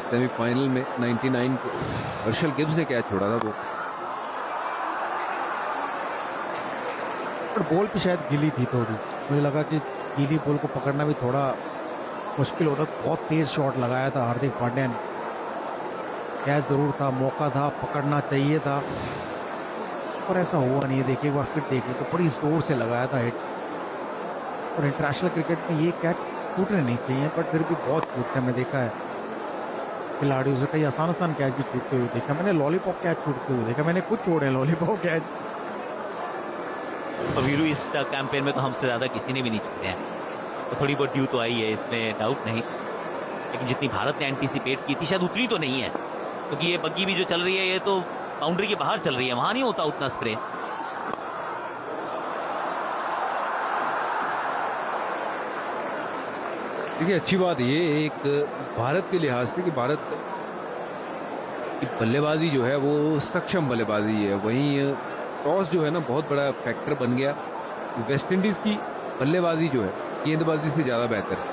सेमीफाइनल में 99 को हर्षल गिब्स ने कैच छोड़ा था वो। पर बॉल भी शायद गीली थी थोड़ी, मुझे लगा कि गीली बॉल को पकड़ना भी थोड़ा मुश्किल होता। बहुत तेज शॉट लगाया था हार्दिक पांड्या ने। कैच जरूर था, मौका था, पकड़ना चाहिए था। पर ऐसा हुआ नहीं है। देखिए एक बार फिर देख तो बड़ी जोर से लगाया था हिट। और इंटरनेशनल क्रिकेट में ये कैच छूटने नहीं चाहिए, पर फिर भी बहुत छूटते हैं। मैं देखा है खिलाड़ियों से कई आसान कैच भी छूटते हुए देखा मैंने, लॉलीपॉप कैच छूटते हुए देखा मैंने, कुछ छोड़े लॉलीपॉप कैच। तो वीरू इस कैंपेन में तो हमसे ज्यादा किसी ने भी नहीं छूटे हैं, तो थोड़ी बहुत ड्यू तो आई है, इसमें डाउट नहीं। लेकिन जितनी भारत ने एंटीसिपेट की थी शायद उतनी तो नहीं है, क्योंकि ये बग्गी भी जो चल रही है ये तो बाउंड्री के बाहर चल रही है, वहां नहीं होता उतना स्प्रे। देखिए अच्छी बात ये एक भारत के लिहाज से कि भारत की बल्लेबाजी जो है वो सक्षम बल्लेबाजी है। वहीं टॉस जो है ना बहुत बड़ा फैक्टर बन गया। वेस्ट इंडीज की बल्लेबाजी जो है गेंदबाजी से ज़्यादा बेहतर है।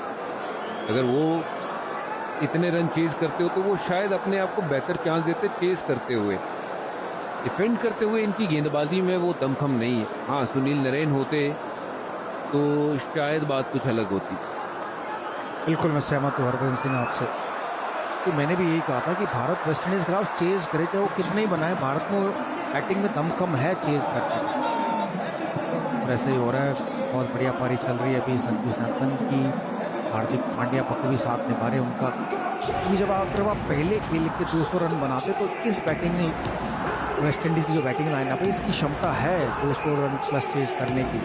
अगर वो इतने रन चेज करते हो तो वो शायद अपने आप को बेहतर चांस देते चेज करते हुए। डिफेंड करते हुए इनकी गेंदबाजी में वो दमखम नहीं है। हाँ, सुनील नरेन होते तो शायद बात कुछ अलग होती। बिल्कुल मैं सहमत हूँ हरभजन सिंह आपसे। तो मैंने भी यही कहा था कि भारत वेस्ट इंडीज के खिलाफ चेज करे, चाहे वो कितने ही बनाए, भारत में बैटिंग में दम कम है चेज करके। और ऐसा ही हो रहा है। बहुत बढ़िया पारी चल रही है अभी संजू सैमसन की, हार्दिक पांड्या पक्के भी साथ निभा रहे उनका। क्योंकि जब आप पहले खेल के 200 रन बनाते तो इस बैटिंग में वेस्ट इंडीज की जो बैटिंग लाइन है इसकी क्षमता है 200 रन प्लस चेज करने की।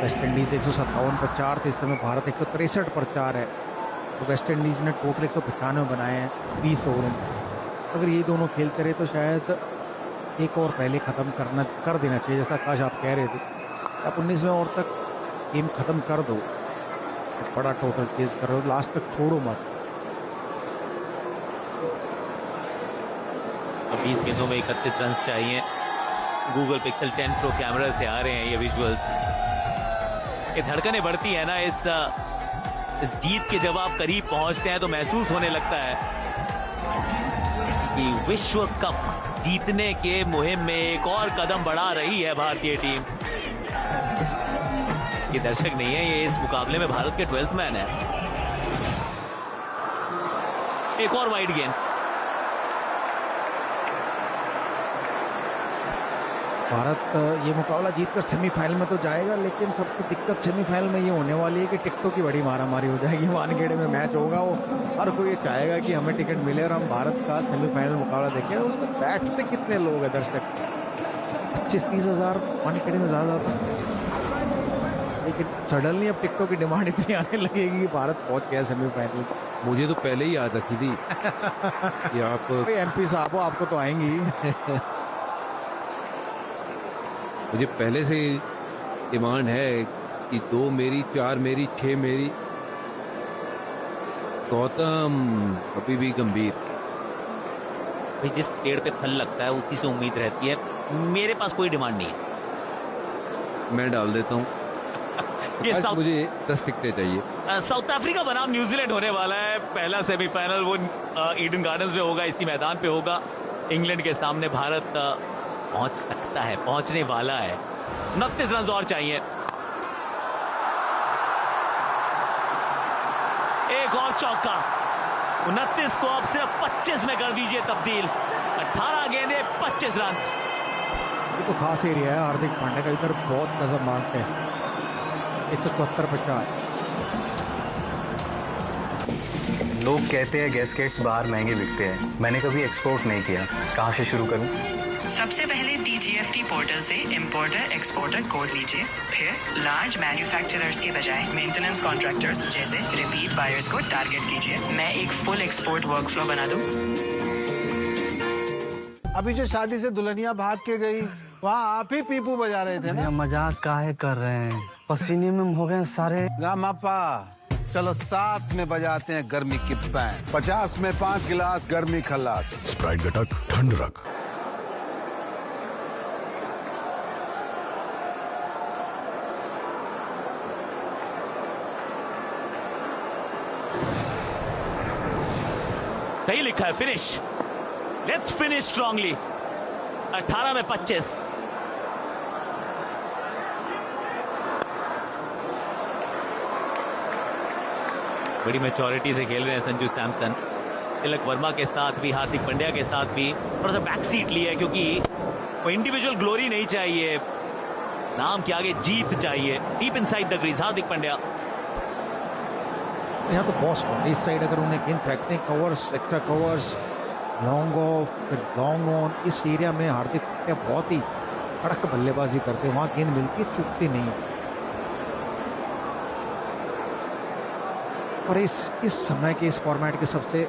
वेस्ट इंडीज 157 पर 4 थे, इस समय भारत 163 पर 4 है। तो वेस्ट इंडीज ने टोटल 195 बनाए हैं 20 ओवर में। अगर ये दोनों खेलते रहे तो शायद एक और पहले ख़त्म कर देना चाहिए, जैसा आकाश आप कह रहे थे। आप 19वें ओवर तक गेम ख़त्म कर दो, बड़ा टोटल चेज करो, लास्ट तक छोड़ो मत। 20 गेंदों में 31 रन चाहिए। गूगल पिक्सल 10 प्रो कैमरा से आ रहे हैं ये विजुअल्स। ये धड़कनें बढ़ती है ना इस जीत के जब आप करीब पहुंचते हैं तो महसूस होने लगता है कि विश्व कप जीतने के मुहिम में एक और कदम बढ़ा रही है भारतीय टीम। ये दर्शक नहीं है, ये इस मुकाबले में भारत के 12th मैन है। एक और वाइड गेंद। भारत ये मुकाबला जीतकर सेमीफाइनल में तो जाएगा, लेकिन सबसे दिक्कत सेमीफाइनल में ये होने वाली है कि टिकटों की बड़ी मारामारी हो जाएगी। वानखेड़े में मैच होगा, वो हर कोई ये चाहेगा कि हमें टिकट मिले और हम भारत का सेमीफाइनल मुकाबला देखें। उसमें बैठते कितने लोग हैं दर्शक, 25-30 हज़ार वानखेड़े में ज़्यादा था। लेकिन सडनली अब टिकटों की डिमांड इतनी आने लगेगी कि भारत पहुंच गया सेमीफाइनल। मुझे तो पहले ही याद रखी थी कि आप MP साहब हो, आपको तो आएंगी। मुझे पहले से डिमांड है कि 2 मेरी, 4 मेरी, 6 मेरी। गौतम अभी भी गंभीर। भाई जिस पेड़ पे फल लगता है उसी से उम्मीद रहती है। मेरे पास कोई डिमांड नहीं है। मैं डाल देता हूँ। मुझे 10 टिकटें चाहिए। साउथ अफ्रीका बनाम न्यूजीलैंड होने वाला है। पहला सेमीफाइनल वो ईडन गार्डन्स में होगा, इसी मैदान पे होगा। इंग्लैंड के सामने भारत पहुंच सकता है, पहुंचने वाला है। 29 रन और चाहिए। एक और चौका। 29 को अब सिर्फ 25 में कर दीजिए तब्दील। 18 गेंदे 25 रन। ये तो खास एरिया है हार्दिक पांड्या का, इधर बहुत नजर मारते हैं। 174-50। लोग कहते हैं गैसकेट्स बाहर महंगे बिकते हैं। मैंने कभी एक्सपोर्ट नहीं किया, कहाँ से शुरू करूं? सबसे पहले DGFT पोर्टल से इंपोर्टर एक्सपोर्टर कोड लीजिए, फिर लार्ज मैन्युफैक्चरर्स के बजाय मेंटेनेंस कॉन्ट्रैक्टर्स जैसे रिपीट बायर्स को टारगेट कीजिए। मैं एक फुल एक्सपोर्ट वर्कफ्लो बना दूं। अभी जो शादी से दुल्हनिया भाग के गई, वहाँ आप ही पीपू बजा रहे थे ना? मजाक काहे कर रहे हैं, पसीने में हो गए सारे। गामापा, चलो साथ में बजाते हैं गर्मी की बैंड। 50 में 5 गिलास गर्मी खलास। स्प्राइट गटक ठंड रख। सही लिखा है, फिनिश। Let's finish strongly. 18 में 25। बड़ी मैच्योरिटी से खेल रहे हैं संजू सैमसन। तिलक वर्मा के साथ भी, हार्दिक पांड्या के साथ भी थोड़ा सा बैक सीट लिया है, क्योंकि वो इंडिविजुअल ग्लोरी नहीं चाहिए, नाम के आगे जीत चाहिए। Deep inside the crease Hardik Pandya. यहाँ तो बॉस इस साइड अगर उन्हें गेंद फेंकते हैं, covers, extra covers, long off, फिर लॉन्ग ऑन, इस एरिया में हार्दिक पांड्या बहुत ही कड़क बल्लेबाजी करते हैं, वहां गेंद मिलती है, चुकती नहीं है। और इस समय के इस फॉर्मेट के सबसे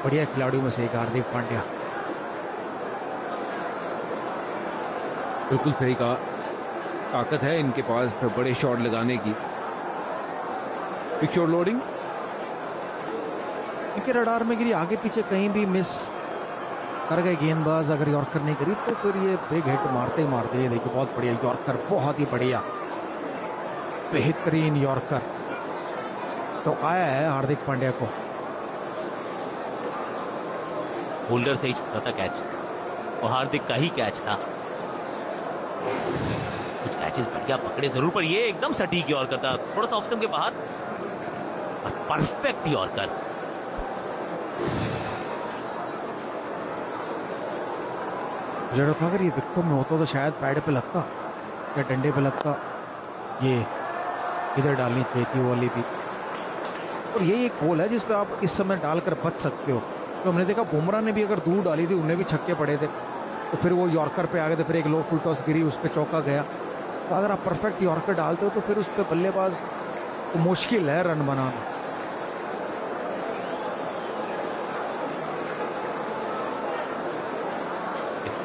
बढ़िया खिलाड़ियों में से एक हार्दिक पांड्या। बिल्कुल सही कहा, ताकत है इनके पास बड़े शॉट लगाने की। बिग शॉट लोडिंग इनके रडार में गिरी, आगे पीछे कहीं भी मिस कर गए गेंदबाज, अगर यॉर्कर नहीं करी तो फिर ये बिग हिट मारते ही मारते। ये देखिए बहुत बढ़िया यॉर्कर, बहुत ही बढ़िया बेहतरीन यॉर्कर तो आया है हार्दिक पांड्या को। होल्डर से ही छूटा था कैच, और हार्दिक का ही कैच था। कुछ कैचेस बढ़िया पकड़े जरूर, पर ये एकदम सटीक यॉर्कर था, थोड़ा सा ऑफ स्टंप के बाहर, और परफेक्ट यॉर्कर। मुझे था अगर ये विकेट में होता तो शायद पैड पे लगता या डंडे पे लगता, ये इधर डालनी चाहिए थी वो वाली भी। और यही एक बॉल है जिस पे आप इस समय डालकर बच सकते हो। तो हमने देखा बुमराह ने भी अगर दूर डाली थी, उन्हें भी छक्के पड़े थे, तो फिर वो यॉर्कर पे आ गए थे, फिर एक लो फुल टॉस गिरी, उस पर चौका गया। तो अगर आप परफेक्ट यॉर्कर डालते हो तो फिर उस पर बल्लेबाज तो मुश्किल है रन बनाना।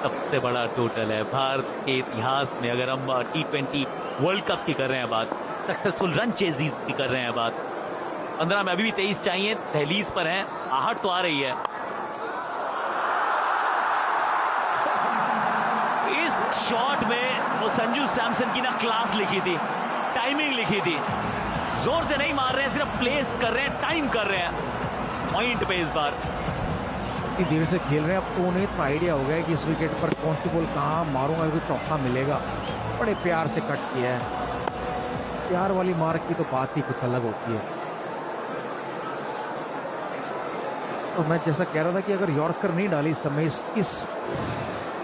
सबसे बड़ा टोटल है भारत के इतिहास में, अगर हम T20 वर्ल्ड कप की कर रहे हैं बात, सक्सेसफुल रन चेजिंग की कर रहे हैं बात। 15 में अभी भी 23 चाहिए, दहलीज पर हैं, आहट तो आ रही है। इस शॉट में वो संजू सैमसन की ना क्लास लिखी थी, टाइमिंग लिखी थी। जोर से नहीं मार रहे हैं, सिर्फ प्लेस कर रहे हैं, टाइम कर रहे हैं पॉइंट पे। इस बार इतनी देर से खेल रहे हैं, अब तो उन्हें इतना आइडिया हो गया कि इस विकेट पर कौन सी बॉल कहाँ मारूंगा तो चौका मिलेगा। बड़े प्यार से कट किया है, प्यार वाली मार की तो बात ही कुछ अलग होती है। तो मैं जैसा कह रहा था कि अगर यॉर्कर नहीं डाली इस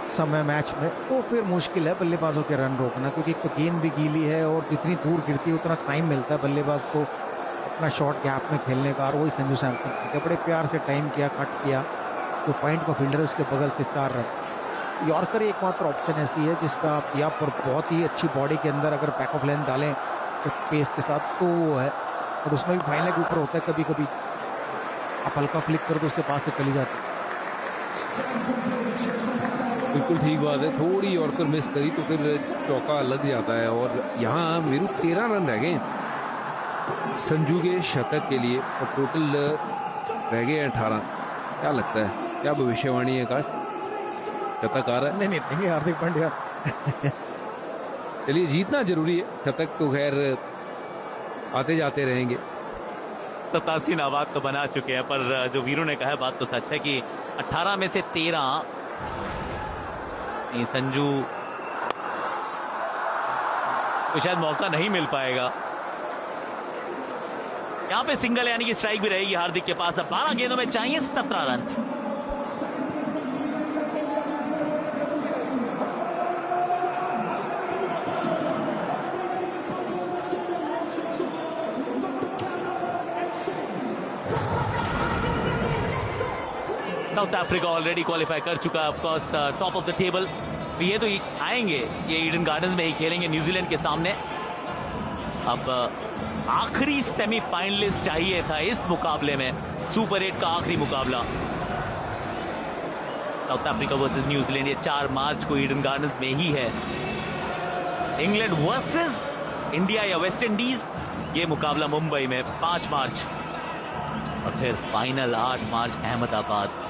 समय मैच में, तो फिर मुश्किल है बल्लेबाजों के रन रोकना, क्योंकि एक तो गेंद भी गीली है और जितनी दूर गिरती है उतना टाइम मिलता है बल्लेबाज को अपना शॉट गैप में खेलने का। और वही संजू सैमसन ने बड़े प्यार से टाइम किया, कट किया, जो पॉइंट का फील्डर है उसके बगल से 4 रन। यॉर्कर एकमात्र ऑप्शन ऐसी है जिसका आप या पर बहुत ही अच्छी बॉडी के अंदर अगर बैक ऑफ लेंथ डालें तो पेस के साथ तो वो है, और उसमें भी फाइन लेग ऊपर होता है, कभी कभी आप हल्का फ्लिक कर दो उसके पास से चली जाती है। बिल्कुल ठीक बात है, थोड़ी यॉर्कर मिस करी तो फिर चौका लग जाता है। और यहाँ मेरू 13 रन रह गए संजू के शतक के लिए, और टोटल रह गए 18। क्या लगता है, क्या भविष्यवाणी है? काश शतक आ रहा है? नहीं देंगे हार्दिक पांड्या। चलिए, जीतना जरूरी है, शतक तो खैर आते जाते रहेंगे। 87 नाबाद तो बना चुके हैं, पर जो वीरू ने कहा है बात तो सच है कि 18 में से 13 संजू तो शायद मौका नहीं मिल पाएगा। यहां पे सिंगल यानी कि स्ट्राइक भी रहेगी हार्दिक के पास। अब 12 गेंदों में चाहिए 17 run. South Africa already qualify कर चुका है, of course top of the table. ये तो आएंगे, ये ईडन गार्डन्स में ही खेलेंगे न्यूजीलैंड के सामने। अब आखिरी सेमीफाइनलिस्ट चाहिए था इस मुकाबले में, सुपर 8 का आखिरी मुकाबला साउथ अफ्रीका वर्सेस न्यूजीलैंड। ये 4 मार्च को ईडन गार्डन्स में ही है। इंग्लैंड वर्सेस इंडिया या वेस्ट इंडीज, ये मुकाबला मुंबई में 5 मार्च, और फिर फाइनल 8 मार्च अहमदाबाद।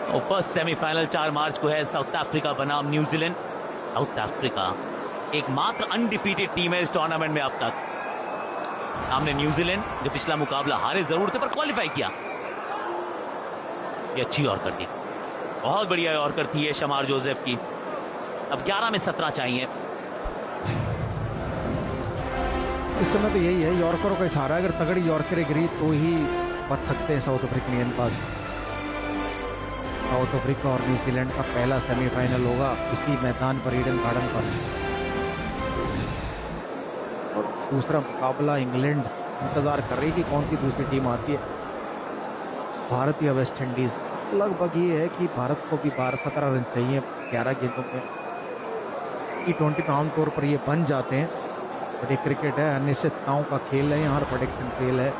और फर्स्ट सेमीफाइनल 4 मार्च को है, साउथ अफ्रीका बनाम न्यूजीलैंड। साउथ अफ्रीका एकमात्र अनडिफीटेड टीम है इस टूर्नामेंट में अब तक। सामने न्यूजीलैंड जो पिछला मुकाबला हारे जरूर थे पर क्वालिफाई किया। ये अच्छी यॉर्कर थी, बहुत बढ़िया यॉर्कर थी ये शमार जोसेफ की। अब 11 में 17 चाहिए। इस समय तो यही है, यॉर्करों का इशारा है। अगर तगड़ी यॉर्कर गिरी तो ही बच सकते हैं साउथ अफ्रीकन गेंदबाज। साउथ अफ्रीका और न्यूजीलैंड का पहला सेमीफाइनल होगा इसी मैदान पर, ईडन गार्डन पर। और दूसरा मुकाबला इंग्लैंड इंतजार कर रही है कि कौन सी दूसरी टीम आती है, भारत या वेस्ट इंडीज। लगभग ये है कि भारत को भी 12-17 रन चाहिए 11 गेंदों में। T20 में आमतौर पर ये बन जाते हैं, बट ये क्रिकेट है, अनिश्चितताओं का खेल है, यहाँ प्रेडिक्शन खेल है।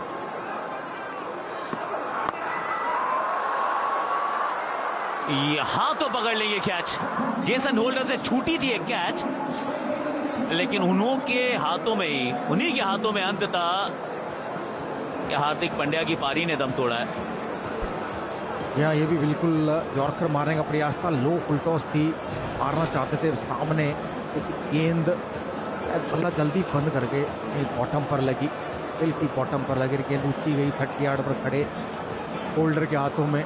यहां तो पकड़ लेंगे कैच। जेसन होल्डर से छूटी थी एक कैच, लेकिन उन्हीं के हाथों में अंततः हार्दिक पांड्या की पारी ने दम तोड़ा है। यहाँ ये भी बिल्कुल यॉर्कर मारने का प्रयास था, लो फुल टॉस थी, मारना चाहते थे सामने, गेंद बल्ला जल्दी बंद करके बॉटम पर लगी, बिल्कुल बॉटम पर लगी गेंद, ऊंची गई 30 यार्ड पर खड़े होल्डर के हाथों में।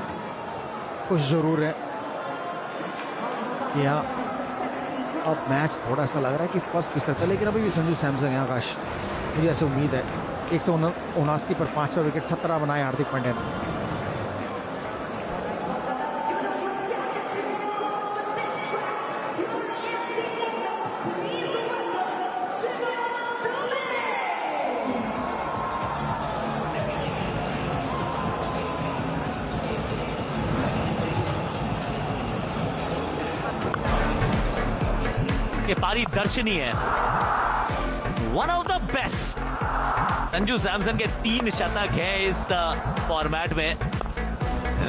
कुछ जरूर है यहाँ, अब मैच थोड़ा सा लग रहा है कि फर्स्ट फिसल था, लेकिन अभी भी संजू सैमसन यहाँ आकाश, मुझे ऐसे उम्मीद है। 179 पर 5वां विकेट, 17 बनाए हार्दिक पांड्या ने। ये पारी दर्शनीय है, one of the best. Sanju Samson के 3 शतक हैं इस फॉर्मेट में,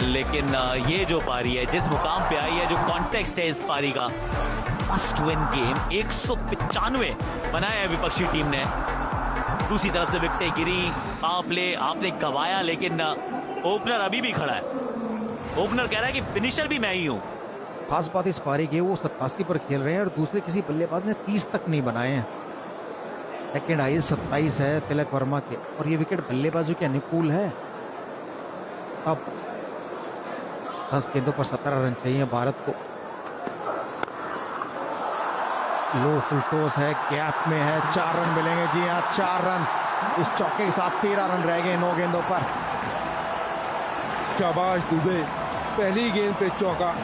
लेकिन ये जो पारी है, जिस मुकाम पे आई है, जो कॉन्टेक्स्ट है इस पारी का, मस्ट विन गेम। 195 बनाया है विपक्षी टीम ने। दूसरी तरफ से विकेटें गिरी, पावर प्ले आपने गवाया, लेकिन ओपनर अभी भी खड़ा है। ओपनर कह रहा है कि फिनिशर भी मैं ही हूं। खास बात इस पारी की, वो 87 पर खेल रहे हैं और दूसरे किसी बल्लेबाज ने 30 तक नहीं बनाए हैं। सेकेंड हाईएस्ट 27 है तिलक वर्मा के, और ये विकेट बल्लेबाजों के अनुकूल है। अब 10 गेंदों पर 17 रन चाहिए भारत को। लो फुल टॉस है, गैप में है, 4 रन मिलेंगे। जी हाँ, 4 रन इस चौके के साथ। 13 रन रह गए 9 गेंदों पर। शाबाश दुबे, पहली गेंद पे चौका,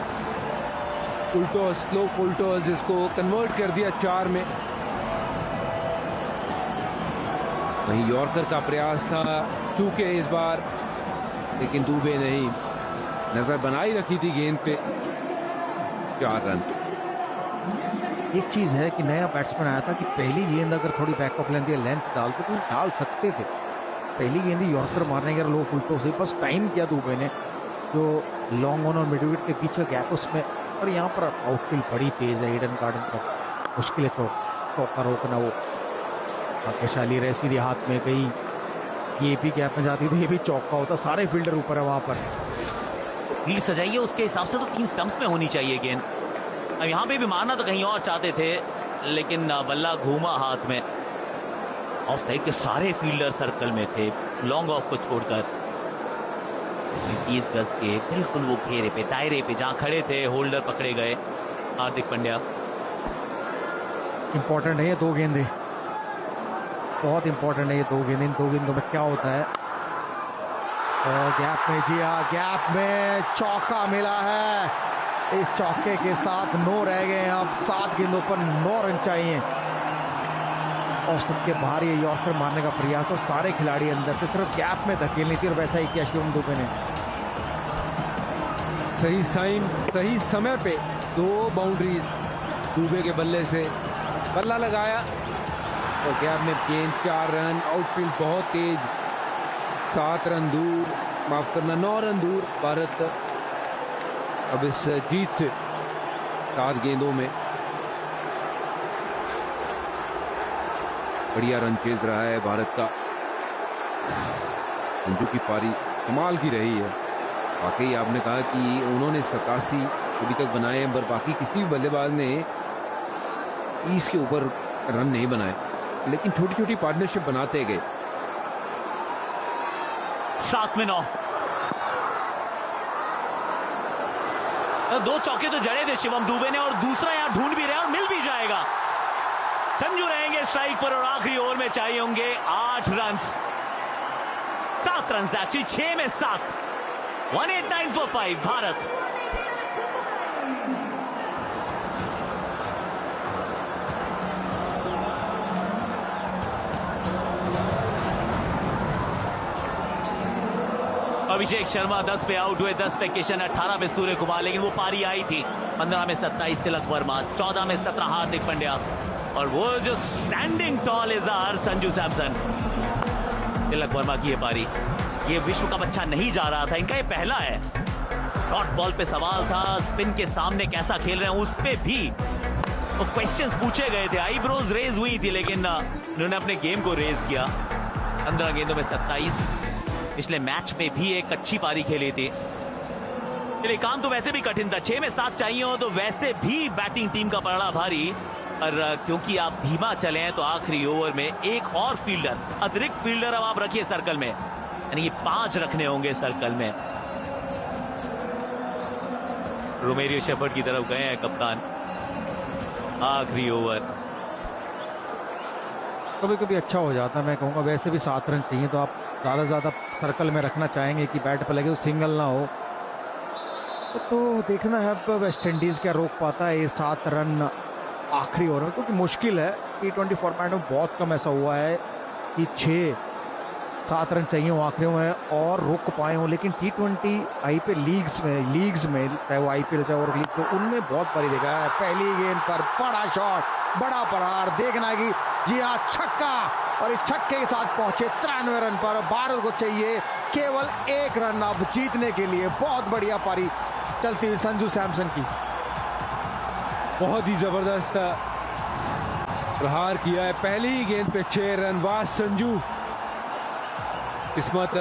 फुलटॉस, स्लो फुलटॉस, जिसको कन्वर्ट कर दिया 4 में। वहीं यॉर्कर का प्रयास था, चूके इस बार, लेकिन दुबे नहीं, नजर बनाई रखी थी गेंद पे। 4 रन। एक चीज है कि नया बैट्समैन आया था कि पहली गेंद अगर थोड़ी बैक ऑफ लेंथ या लेंथ डालते तो डाल सकते थे। पहली गेंद यॉर्कर मारने के लो फुलटॉस से बस टाइम किया दुबे ने, जो लॉन्ग ऑन और मिड विकेट के पीछे गैप उसमें। और यहाँ पर आउटफील्ड बड़ी तेज है ईडन गार्डन पर, मुश्किल है चौका रोकना। वो भाग्यशाली रहे, सीधे हाथ में गई, ये भी गैप में जाती थी, ये भी चौका होता। सारे फील्डर ऊपर है वहां पर। फील्ड सजाइए, उसके हिसाब से तो 3 स्टंप्स में होनी चाहिए गेंद। अब यहाँ पे भी मारना तो कहीं और चाहते थे, लेकिन बल्ला घूमा हाथ में। ऑफ साइड के सारे फील्डर सर्कल में थे, लॉन्ग ऑफ को छोड़कर। 30 गज के बिल्कुल वो घेरे पे, दायरे पे जहां खड़े थे, होल्डर पकड़े गए हार्दिक पांड्या। इंपॉर्टेंट है ये 2 गेंदें, बहुत इंपॉर्टेंट है ये 2 गेंदें। इन 2 गेंदों में क्या होता है? और गैप में, जी हाँ, गैप में चौका मिला है। इस चौके के साथ 9 रह गए हैं। अब 7 गेंदों पर 9 रन चाहिए। औसत के बाहर ये यॉर्कर मारने का प्रयास, तो सारे खिलाड़ी अंदर थे, सिर्फ गैप में धकेलनी थी, और वैसा ही किया शिवम दुबे ने। सही साइन, सही समय पे 2 बाउंड्रीज दुबे के बल्ले से, बल्ला लगाया और गैप में गेंद। 4 रन। आउटफील्ड बहुत तेज, 7 रन दूर, माफ करना 9 रन दूर भारत अब इस जीत से 7 गेंदों में। बढ़िया रन चेज रहा है भारत का। संजू की पारी कमाल की रही है। वाकई आपने कहा कि उन्होंने 87 अभी तक बनाए हैं, पर बाकी किसी भी बल्लेबाज ने 30 के ऊपर रन नहीं बनाए, लेकिन छोटी छोटी पार्टनरशिप बनाते गए। 7 में 9। 2 चौके तो जड़े थे शिवम दुबे ने, और दूसरा यहां ढूंढ भी रहे और मिल भी जाएगा। संजू रहेंगे स्ट्राइक पर और आखिरी ओवर में चाहिए होंगे 8 रन, 7 रन एक्चुअली, 6 में 7, 189 for 5 भारत। अभिषेक शर्मा 10 पे आउट हुए, 10 पे किशन, 18 पे सूर्य कुमार, लेकिन वो पारी आई थी। 15 में 27 तिलक वर्मा, 14 में 17 हार्दिक पांड्या, और वो जो स्टैंडिंग टॉल इज़ार संजू सैमसन। तिलक वर्मा की ये पारी, ये विश्व कप अच्छा नहीं जा रहा था, इनका ये पहला है। डॉट बॉल पे सवाल था, स्पिन के सामने कैसा खेल रहे हैं उस पे भी वो क्वेश्चंस पूछे गए थे, आईब्रोज रेज हुई थी, लेकिन उन्होंने अपने गेम को रेज किया। 15 गेंदों में 27, पिछले मैच में भी एक अच्छी पारी खेली थी। चलिए, काम तो वैसे भी कठिन था, 6 में 7 चाहिए हो तो वैसे भी बैटिंग टीम का पड़ा भारी, और क्योंकि आप धीमा चले हैं तो आखिरी ओवर में एक और फील्डर, अतिरिक्त फील्डर अब आप रखिए सर्कल में, यानी कि 5 रखने होंगे सर्कल में। रोमेरियो शेफर्ड की तरफ गए हैं कप्तान। आखिरी ओवर कभी कभी अच्छा हो जाता है, मैं कहूँगा वैसे भी 7 रन चाहिए तो आप ज़्यादा से ज़्यादा सर्कल में रखना चाहेंगे कि बैट पर लगे तो सिंगल ना हो। तो देखना है अब वेस्ट इंडीज़ क्या रोक पाता है ये 7 रन आखिरी ओवर में, क्योंकि मुश्किल है। T20 फॉर्मेट में बहुत कम ऐसा हुआ है कि 6-7 रन चाहिए हो आखिरी में और रोक पाए हो, लेकिन T20 IPL लीग्स में चाहे वो IPL चाहे और लीग, उनमें बहुत बड़ी देखा है। पहली गेंद पर बड़ा शॉट, बड़ा प्रहार, देखना है कि जी हाँ छक्का, और इस छक्के के साथ पहुंचे 93 रन पर। भारत को चाहिए केवल 1 रन अब जीतने के लिए। बहुत बढ़िया पारी चलती हुई संजू सैमसन की, बहुत ही जबरदस्त प्रहार किया है, पहली ही गेंद पे 6 रन। वाह संजू, किस्मत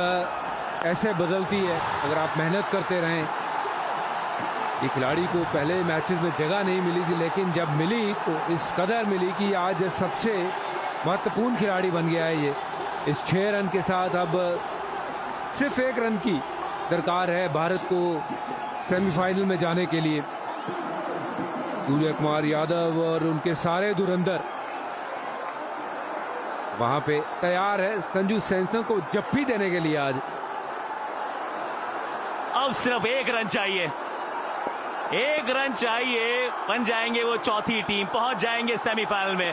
ऐसे बदलती है अगर आप मेहनत करते रहें। ये खिलाड़ी को पहले मैचेस में जगह नहीं मिली थी, लेकिन जब मिली तो इस कदर मिली कि आज सबसे महत्वपूर्ण खिलाड़ी बन गया है ये। इस 6 रन के साथ अब सिर्फ 1 रन की दरकार है भारत को सेमीफाइनल में जाने के लिए। सूर्य कुमार यादव और उनके सारे धुरंधर वहां पे तैयार है संजू सैमसन को जप्फी देने के लिए। आज अब सिर्फ 1 रन चाहिए, 1 रन चाहिए, बन जाएंगे वो चौथी टीम, पहुंच जाएंगे सेमीफाइनल में।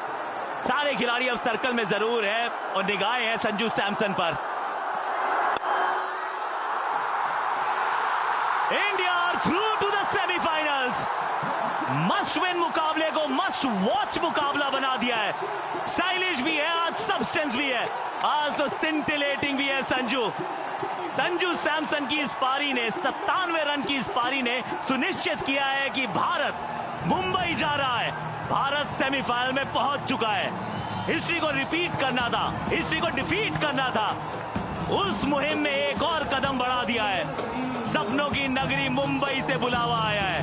सारे खिलाड़ी अब सर्कल में जरूर है और निगाहें हैं संजू सैमसन पर। India through to the semifinals. Must win मुकाबले को मस्ट वॉच मुकाबला बना दिया है। स्टाइलिश भी है आज, सब्सटेंस भी है आज, तो स्टिंटिलेटिंग भी है संजू सैमसन की इस पारी ने, 97 रन की इस पारी ने सुनिश्चित किया है कि भारत मुंबई जा रहा है, भारत सेमीफाइनल में पहुंच चुका है। हिस्ट्री को रिपीट करना था, हिस्ट्री को डिफीट करना था, उस मुहिम में एक और कदम बढ़ा दिया है। सपनों की नगरी मुंबई से बुलावा आया है।